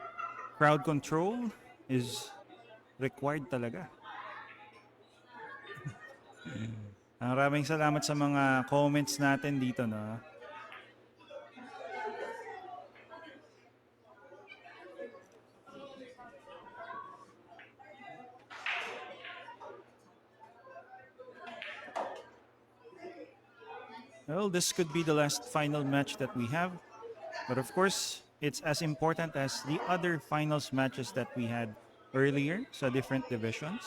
crowd control is required talaga. Maraming salamat sa mga comments natin dito, no? Well, this could be the last final match that we have. But of course, it's as important as the other finals matches that we had earlier sa different divisions.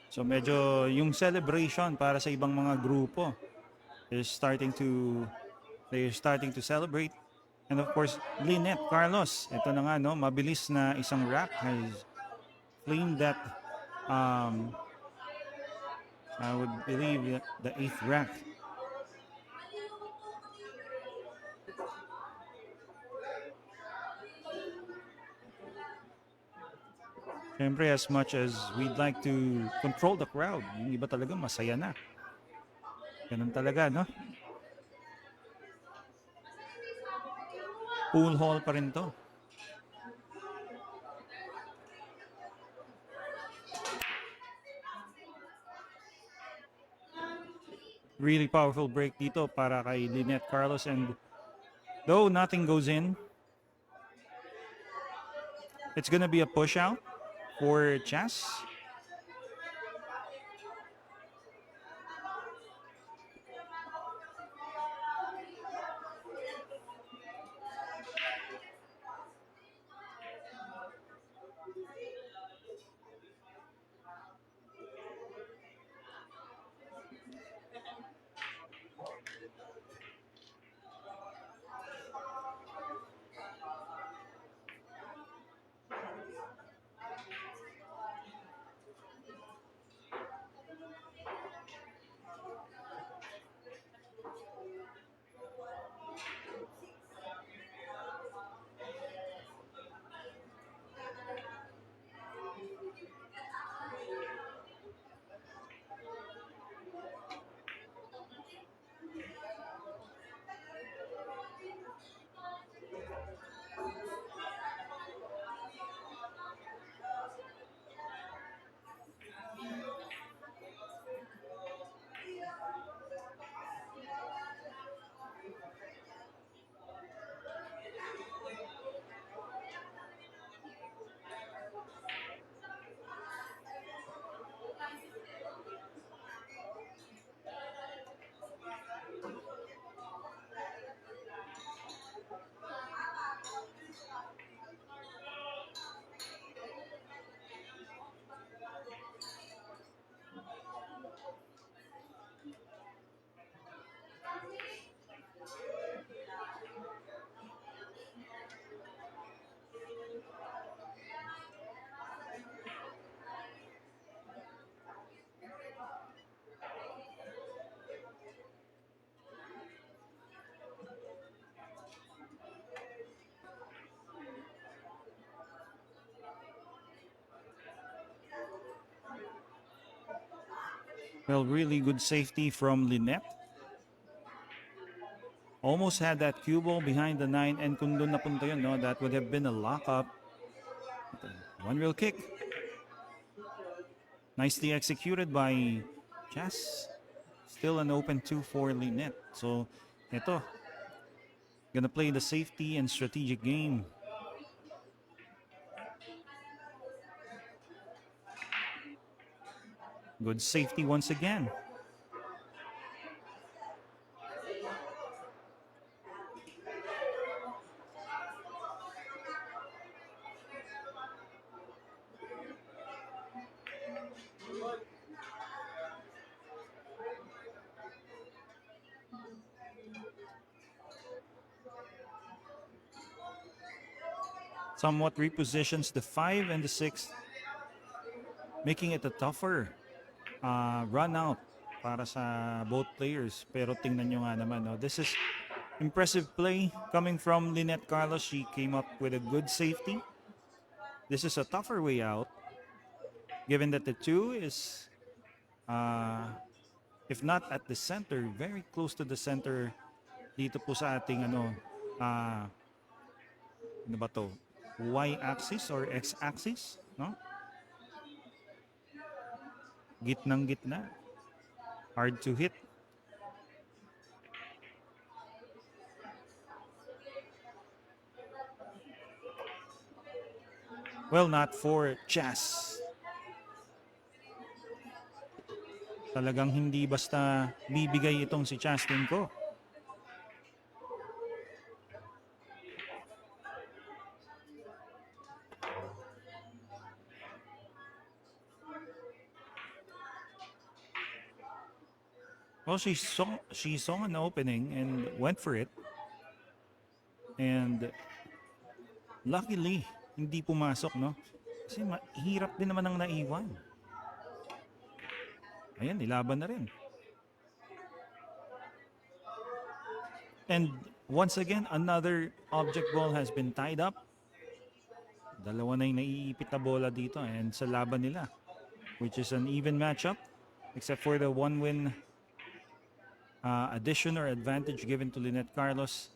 So medyo yung celebration para sa ibang mga grupo is they're starting to celebrate. And of course, Lynette Carlos, ito na nga, no, mabilis na isang rack has claimed that um, I would believe the 8th rack. Siyempre, as much as we'd like to control the crowd, yung iba talaga masaya na. Ganun talaga, no? Pool hall pa rin to. Really powerful break dito para kay Lynette Carlos, and though nothing goes in, it's gonna be a push out for Chas. Well, really good safety from Lynette. Almost had that cue ball behind the 9, and kung doon napunta yun, no, that would have been a lockup. One real kick. Nicely executed by Chas. Still an open 2 for Lynette. So, ito. Gonna play the safety and strategic game. Good safety once again. Somewhat repositions the 5 and the 6, making it a tougher run out para sa both players. Pero tingnan nyo nga naman, no? This is impressive play coming from Lynette Carlos. She came up with a good safety. This is a tougher way out, given that the 2 is If not at the center, very close to the center dito po sa ating ano ba to? Y-axis or X-axis, no? Gitnang gitna. Hard to hit. Well, not for Chas. Talagang hindi basta bibigay itong si Chastinko. Well, she saw an opening and went for it. And luckily, hindi pumasok, no? Kasi mahirap din naman ang naiwan. Ayan, nilaban na rin. And once again, another object ball has been tied up. Dalawa na yung naiipit na bola dito and sa laban nila, which is an even matchup except for the one win addition or advantage given to Lynette Carlos.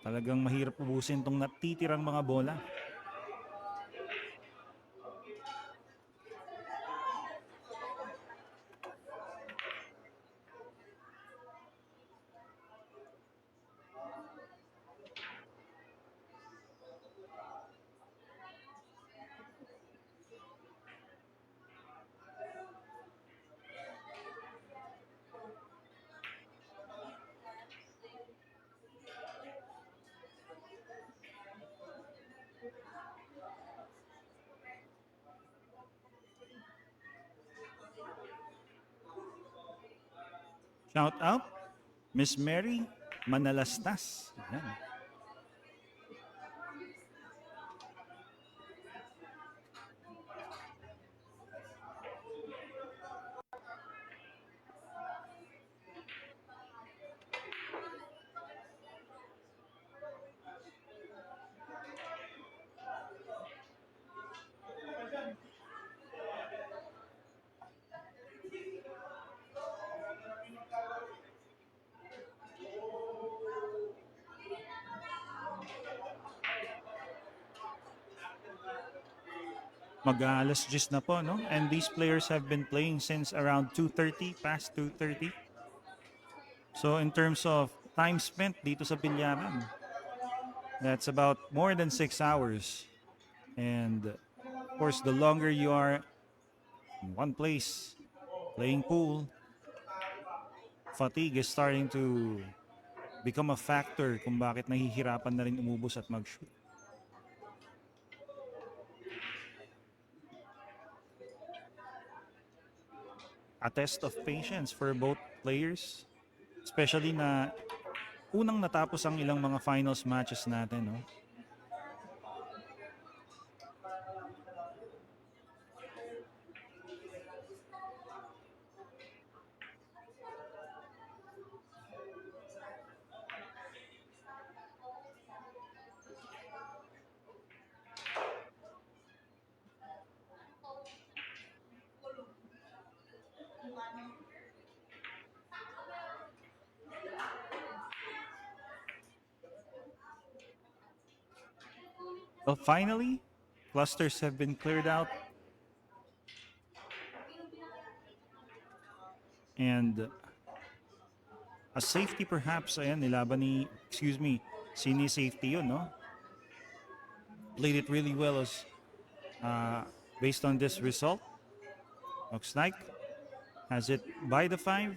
Talagang mahirap ubusin itong natitirang mga bola. Shout out, Miss Mary Manalastas. Ayan. Mag-alas 10 na po, no? And these players have been playing since around 2:30, past 2:30. So in terms of time spent dito sa Bilyaran, that's about more than 6 hours. And of course, the longer you are in one place playing pool, fatigue is starting to become a factor kung bakit nahihirapan na rin umubos at mag-shoot. A test of patience for both players, especially na unang natapos ang ilang mga finals matches natin, no? Well, finally, clusters have been cleared out. And a safety perhaps, ayan, nilaban ni, sini safety yun, no? Played it really well as based on this result. Oxnike has it by the 5.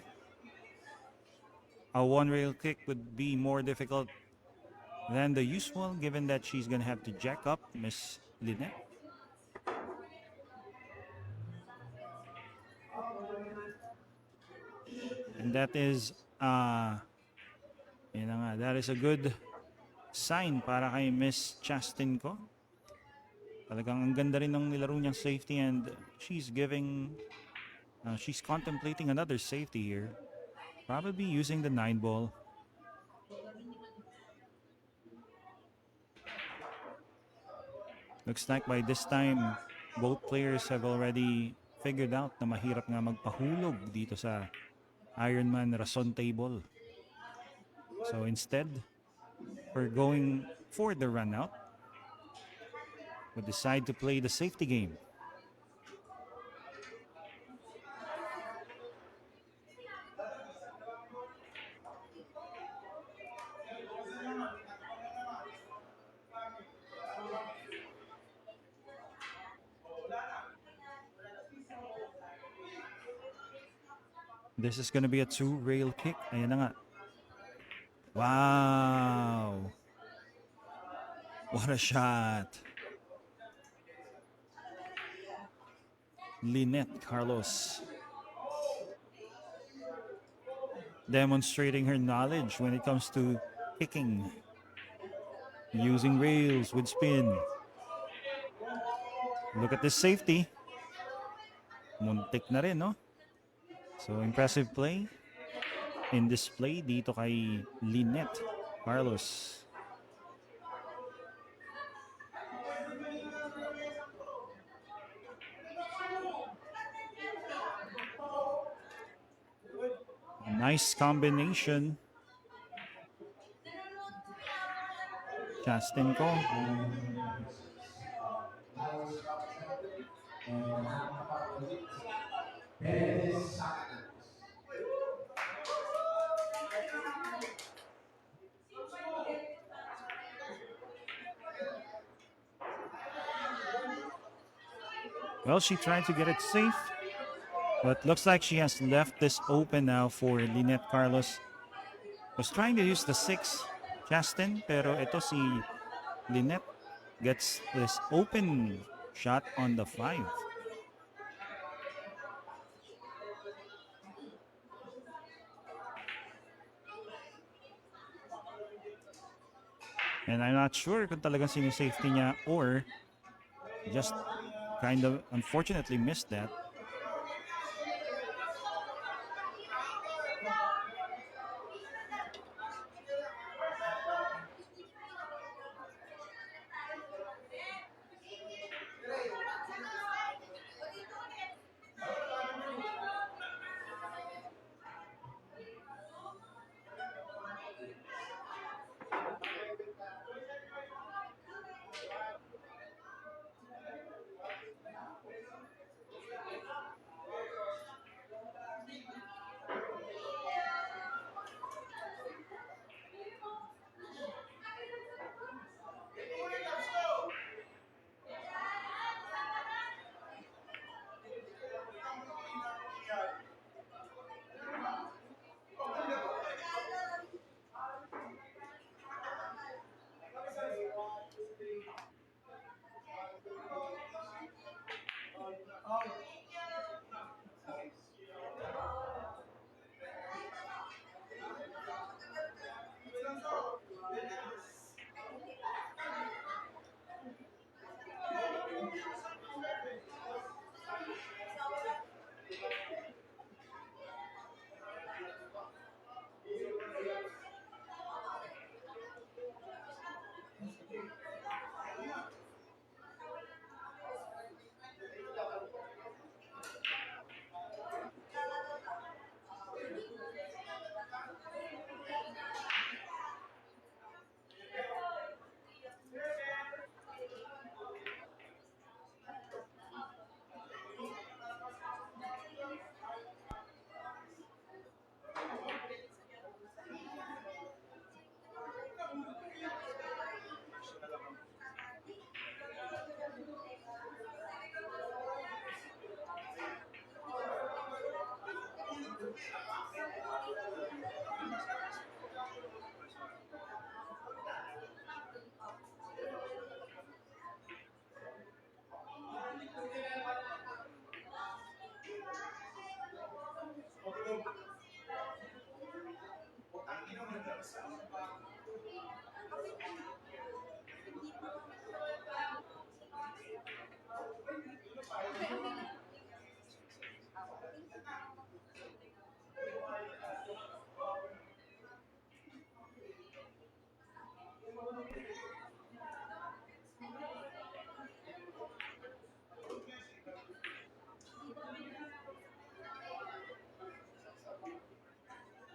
A one-rail kick would be more difficult than the usual, given that she's gonna have to jack up Miss Lynette. And that is yun na nga, that is a good sign para kay Miss Chastinko. Talagang ang ganda rin ng nilaro niyang safety and she's contemplating another safety here. Probably using the 9 ball. Looks like by this time, both players have already figured out na mahirap nga magpahulog dito sa Ironman Rason table. So instead, we're going for the run out. We decide to play the safety game. This is gonna be a 2-rail kick. Ayan na nga. Wow! What a shot! Lynette Carlos demonstrating her knowledge when it comes to kicking. Using rails with spin. Look at this safety. Muntik na rin, no? So, impressive play in display dito kay Lynette Carlos. Nice combination. Justin ko. Well, she tried to get it safe, but looks like she has left this open now for Lynette Carlos. Was trying to use the 6, Justin, pero ito si Lynette gets this open shot on the 5. And I'm not sure kung talagang safety niya or just kind of unfortunately missed that.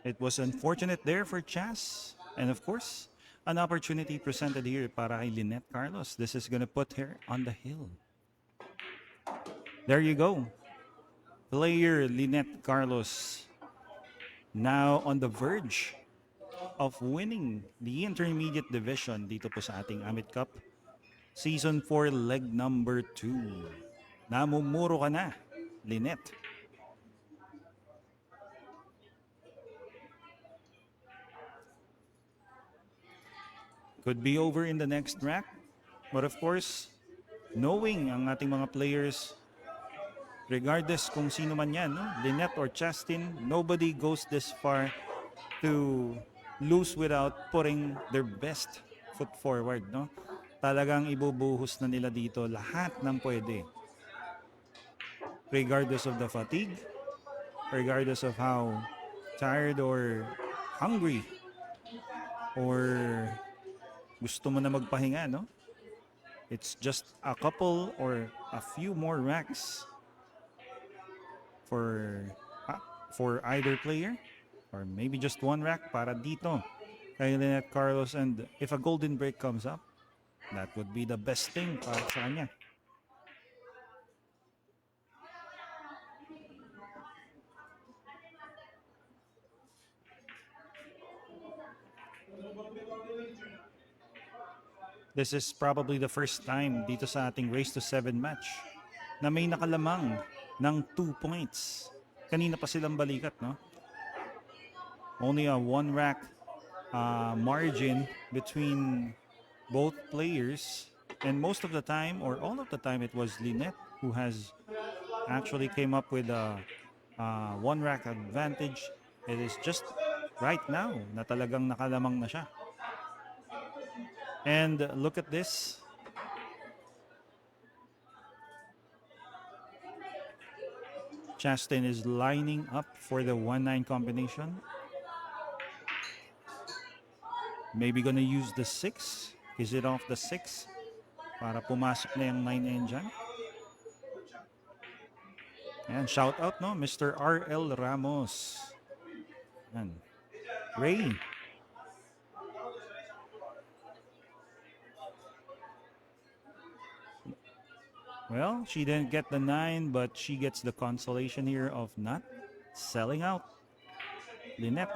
It was unfortunate there for Chas. And of course, an opportunity presented here para kay Lynette Carlos. This is gonna put her on the hill. There you go. Player Lynette Carlos now on the verge of winning the intermediate division dito po sa ating Amit Cup Season 4 leg number 2. Namumuro ka na, Lynette. Could be over in the next rack. But of course, knowing ang ating mga players, regardless kung sino man yan, no? Lynette or Justin, nobody goes this far to lose without putting their best foot forward. No? Talagang ibubuhos na nila dito lahat ng pwede. Regardless of the fatigue, regardless of how tired or hungry or gusto mo na magpahinga, no? It's just a couple or a few more racks for for either player or maybe just one rack para dito kay Lynette Carlos, and if a golden break comes up, that would be the best thing para sa kanya. This is probably the first time dito sa ating Race to 7 match na may nakalamang ng 2 points. Kanina pa silang balikat, no? Only a one rack margin between both players, and most of the time or all of the time it was Lynette who has actually came up with a one rack advantage. It is just right now na talagang nakalamang na siya. And look at this. Chastain is lining up for the 1-9 combination. Maybe gonna use the 6. Is it off the 6? Para pumasok na yung 9N dyan. And shout out, no, Mr. R.L. Ramos. And Ray. Well, she didn't get the 9, but she gets the consolation here of not selling out. Lynette.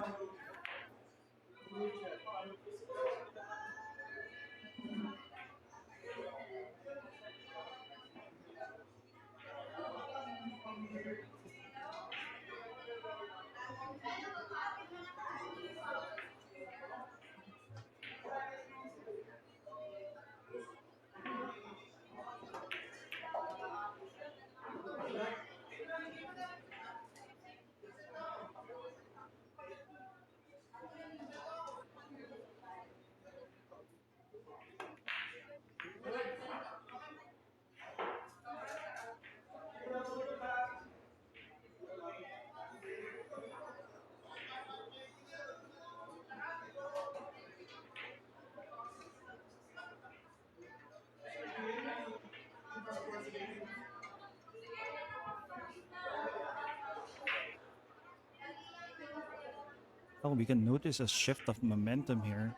Oh, we can notice a shift of momentum here.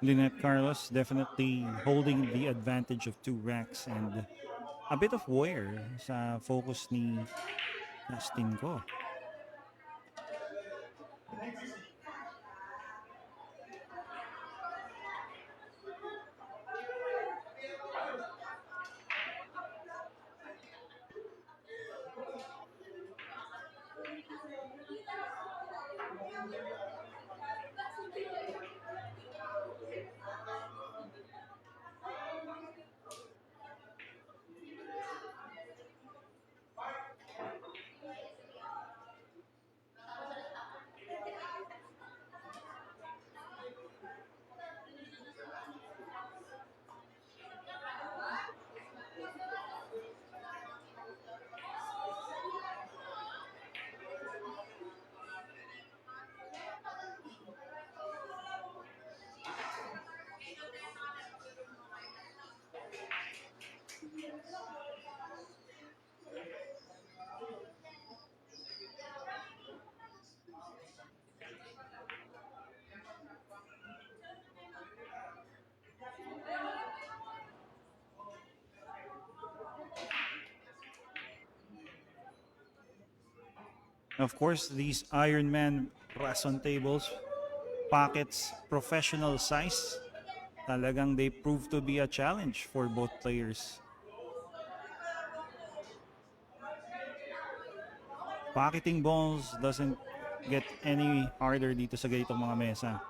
Lynette Carlos definitely holding the advantage of 2 racks and a bit of wear sa focus ni Justin ko. Of course, these Iron Man Rason tables, pockets, professional size, talagang they prove to be a challenge for both players. Pocketing balls doesn't get any harder dito sa ganitong mga mesa.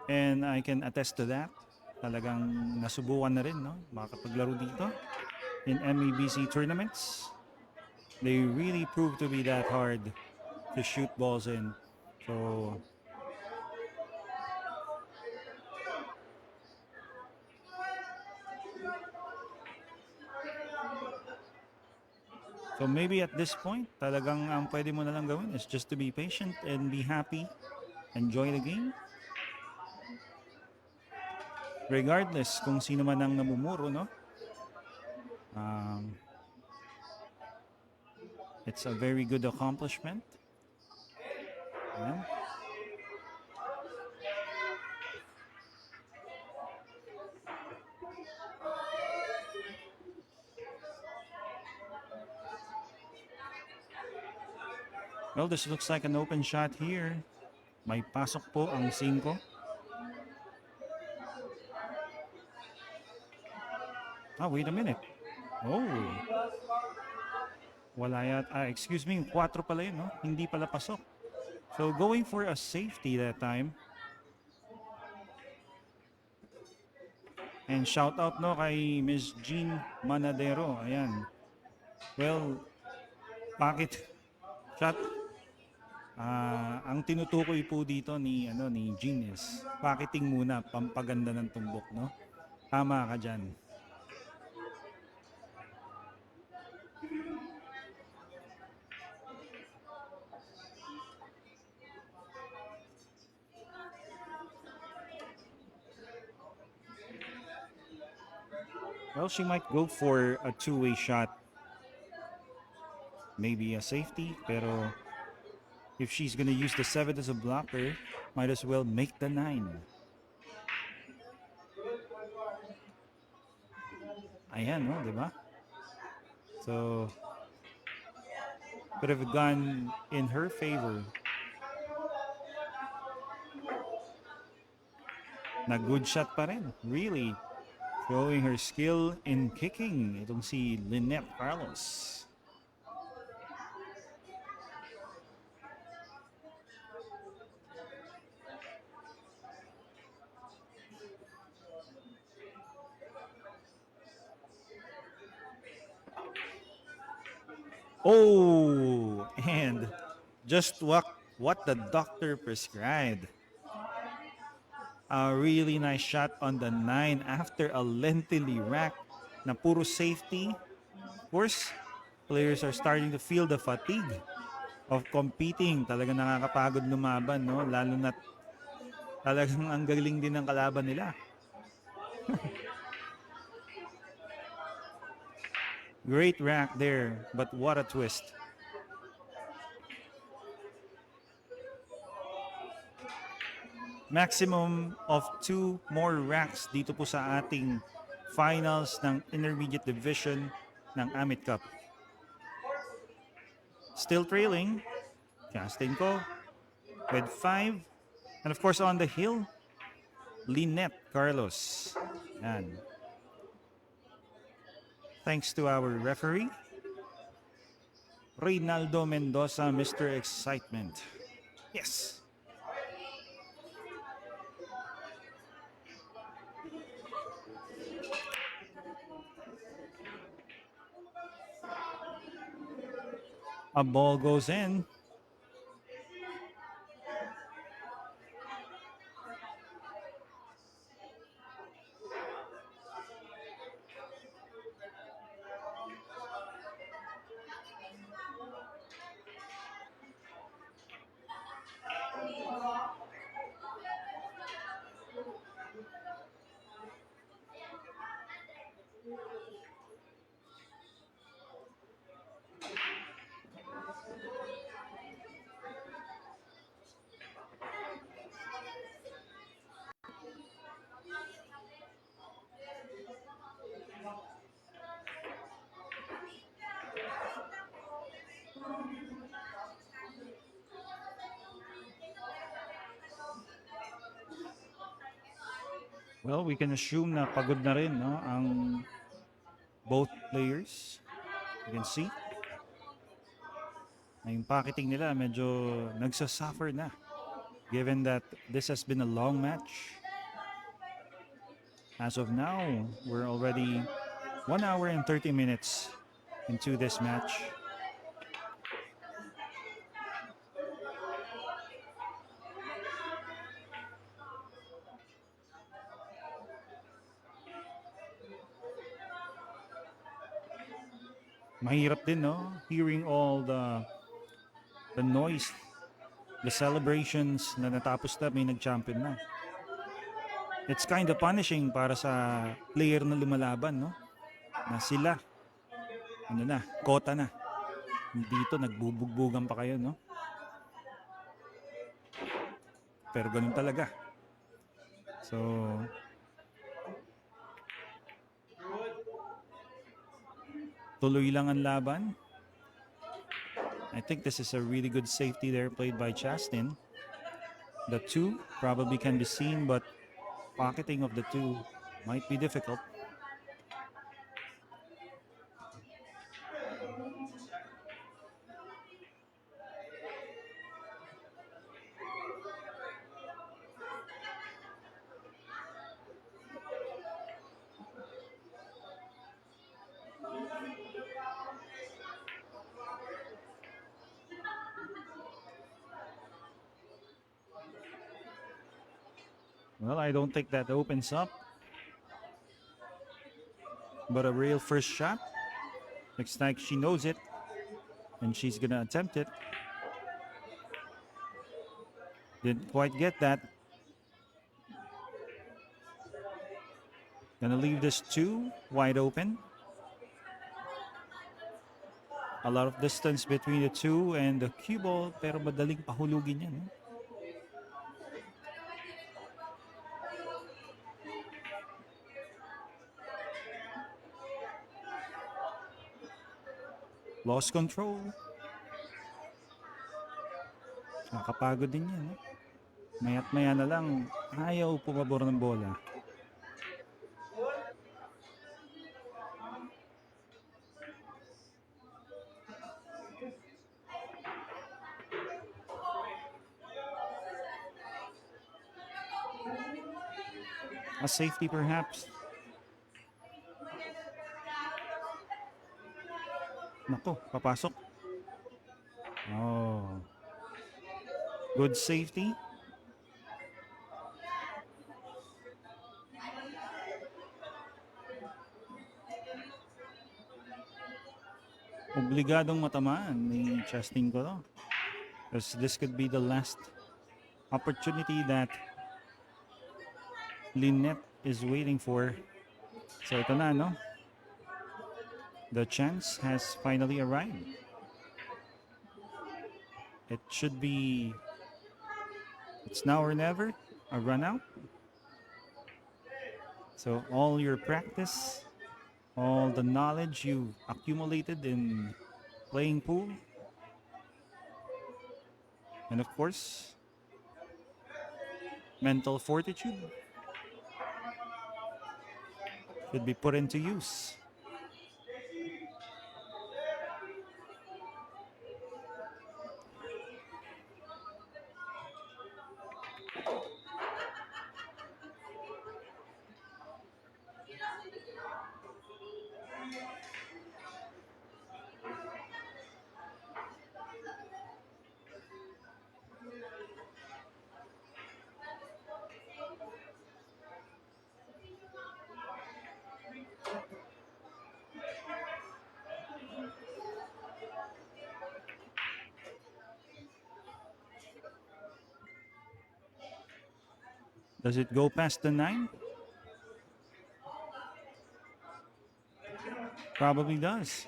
And I can attest to that. Talagang nasubukan na rin, no? Makapaglaro dito in MEBC tournaments. They really prove to be that hard to shoot balls in. So So maybe at this point, talagang ang pwede mo na lang gawin is just to be patient and be happy, enjoy the game. Regardless kung sino man ang namumuro, no? Um, it's a very good accomplishment. Ayan. Well, this looks like an open shot here. May pasok po ang 5. Wait a minute. Oh, wala yat. Excuse me, 4 pala yun, no? Hindi pala pasok. So going for a safety that time. And shout out no kay Miss Jean Manadero. Ayan. Well, pocket shot. Ang tinutukoy po dito ni Jean is pocketing muna, pampaganda ng tumbok, no? Tama ka diyan. Well, she might go for a two-way shot. Maybe a safety, pero if she's gonna use the 7 as a blocker, might as well make the 9. Ayan, no? Diba? So, could have gone in her favor. Na good shot pa rin. Really. Showing her skill in kicking. Itong si Lynette Carlos. Oh, and just what the doctor prescribed. A really nice shot on the 9 after a lengthy rack na puro safety. Of course, players are starting to feel the fatigue of competing. Talagang nakakapagod lumaban, no? Lalo na talagang ang galing din ng kalaban nila. Great rack there, but what a twist. Maximum of 2 more racks dito po sa ating finals ng Intermediate Division ng Amit Cup. Still trailing, Justin Ko with 5. And of course on the hill, Lynette Carlos. Yan. Thanks to our referee, Reynaldo Mendoza, Mr. Excitement. Yes. A ball goes in. Well, we can assume na pagod na rin, no, ang both players. You can see na yung pocketing nila medyo nagsasuffer na given that this has been a long match. As of now, we're already 1 hour and 30 minutes into this match. Mahirap din, no? Hearing all the noise, the celebrations na natapos na may nag-champion na. It's kind of punishing para sa player na lumalaban, no? Na sila, ano na, kota na. Dito, nagbubugbugan pa kayo, no? Pero ganun talaga. So, tuloy lang ang laban. I think this is a really good safety there played by Chastin. The two probably can be seen, but pocketing of the two might be difficult. Well, I don't think that opens up. But a real first shot. Looks like she knows it. And she's gonna attempt it. Didn't quite get that. Gonna leave this two wide open. A lot of distance between the two and the cue ball, pero madaling pahulugin yan. Lost control. Nakakapagod din yan. Maya't maya na lang, ayaw pumabor ng bola. A safety perhaps. Nako, papasok. Oh. Good safety. Obligadong matamaan ni Chastin ko to. Because this could be the last opportunity that Lynette is waiting for. So ito na, no? The chance has finally arrived. It should be, it's now or never, a run out. So all your practice, all the knowledge you've accumulated in playing pool, and of course, mental fortitude should be put into use. Does it go past the 9? Probably does.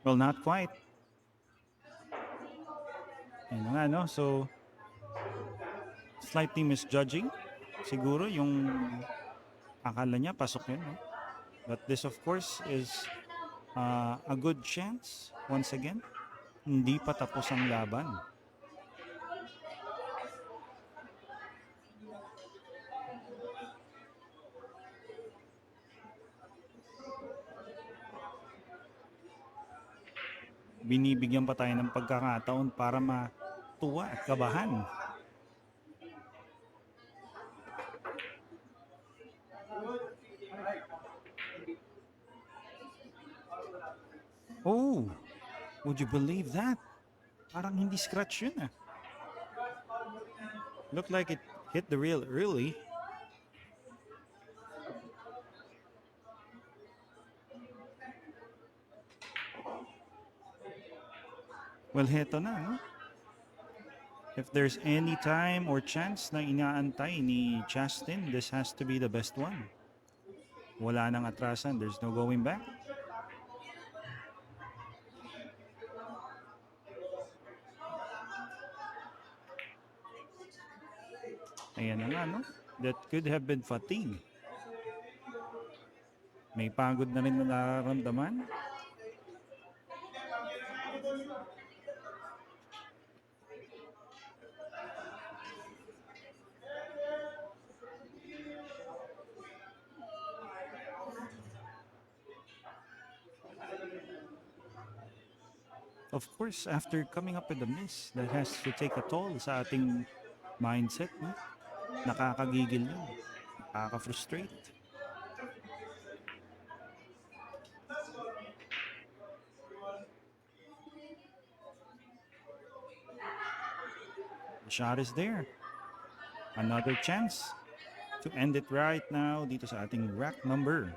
Well, not quite. Yun na nga, no? So, slightly misjudging. Siguro yung akala niya pasok yun, no? But this, of course, is a good chance. Once again, hindi pa tapos ang laban. Binibigyan pa tayo ng pagkakataon para matuwa at kabahan. Oh, would you believe that? Parang hindi scratch yun ah. Looked like it hit the rail early. Well, heto na, no? If there's any time or chance na inaantay ni Justin, this has to be the best one. Wala nang atrasan. There's no going back. Ayan na nga, no? That could have been fatigue. May pagod na rin na nararamdaman. Of course, after coming up with a miss, that has to take a toll sa ating mindset, no? Nakakagigil yun. Nakaka-frustrate. The shot is there. Another chance to end it right now dito sa ating rack number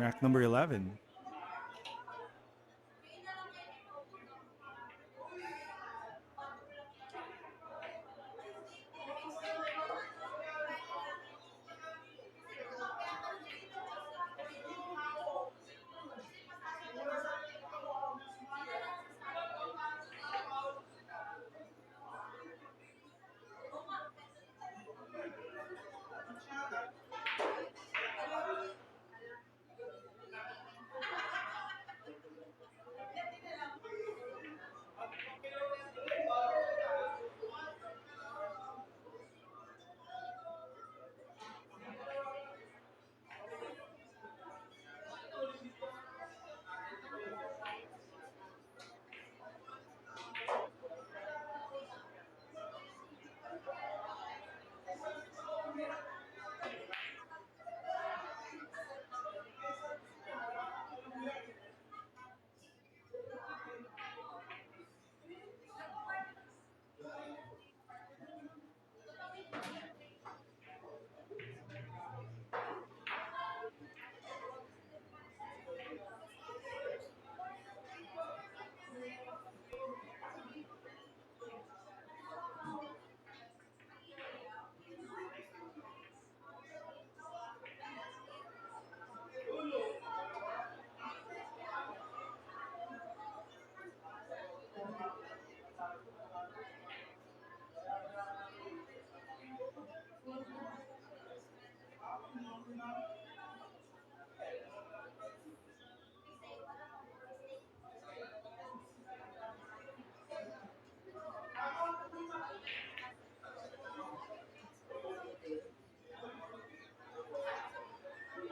11.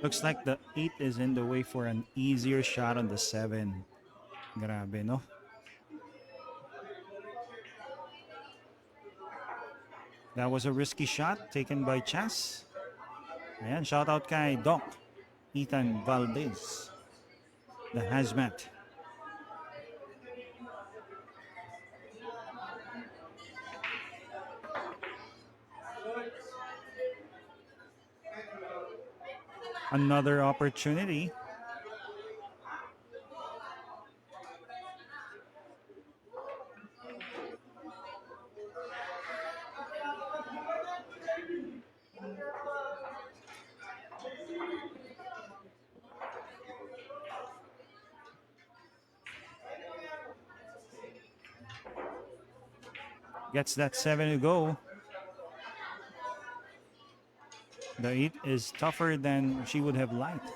Looks like the 8 is in the way for an easier shot on the 7. Grabe, no? That was a risky shot taken by Chas. Ayan, shout out kay Doc Ethan Valdez, the hazmat. Another opportunity. Gets that 7 to go. The 8 is tougher than she would have liked.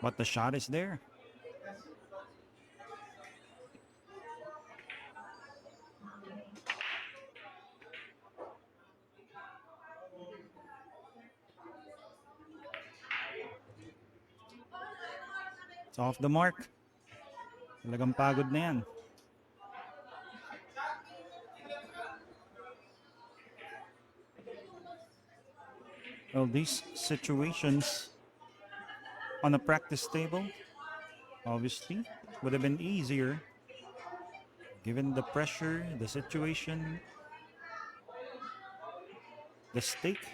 But the shot is there. It's off the mark. Talagang pagod na yan. Well, these situations on a practice table, obviously, would have been easier given the pressure, the situation, the stake.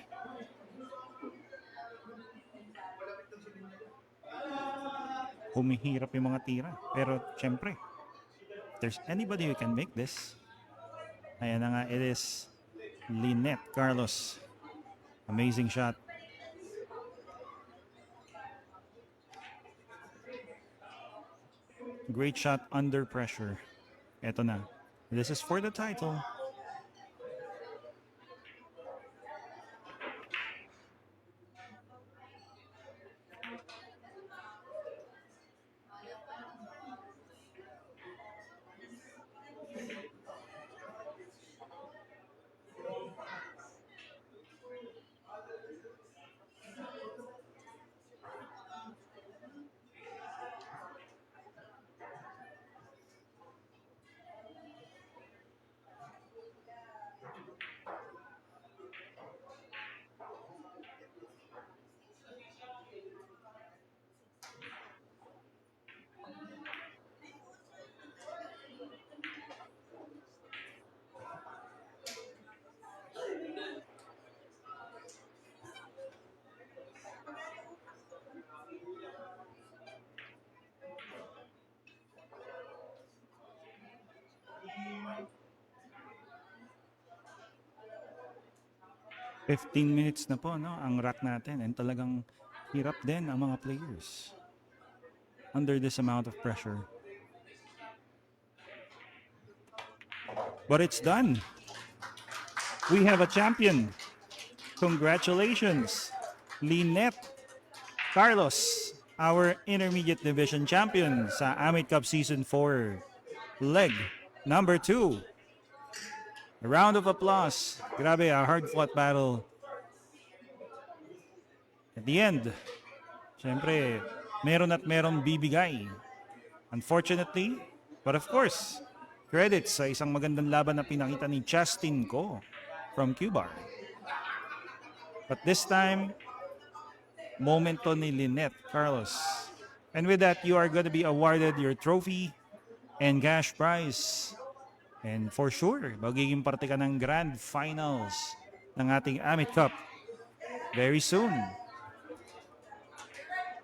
Humihirap yung mga tira. Pero, syempre, if there's anybody who can make this, ayan na nga, it is Lynette Carlos. Amazing shot. Great shot under pressure. Eto na. This is for the title. Fifteen minutes na po, no, ang rack natin, and talagang hirap din ang mga players under this amount of pressure. But it's done. We have a champion. Congratulations, Lynette Carlos, our intermediate division champion sa Amit Cup Season 4 leg number 2. A round of applause. Grabe, a hard-fought battle. At the end, syempre, meron at meron bibigay. Unfortunately, but of course, credits sa isang magandang laban na pinakita ni Justin Ko from Cubar. But this time, moment to ni Lynette Carlos. And with that, you are going to be awarded your trophy and cash prize. And for sure, magiging parte ka ng grand finals ng ating Amit Cup very soon.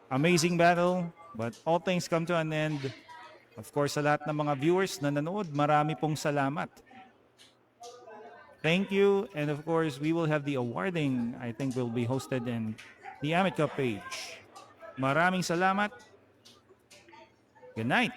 Amazing battle, but all things come to an end. Of course, sa lahat ng mga viewers na nanood, marami pong salamat. Thank you, and of course, we will have the awarding, I think will be hosted in the Amit Cup page. Maraming salamat. Good night.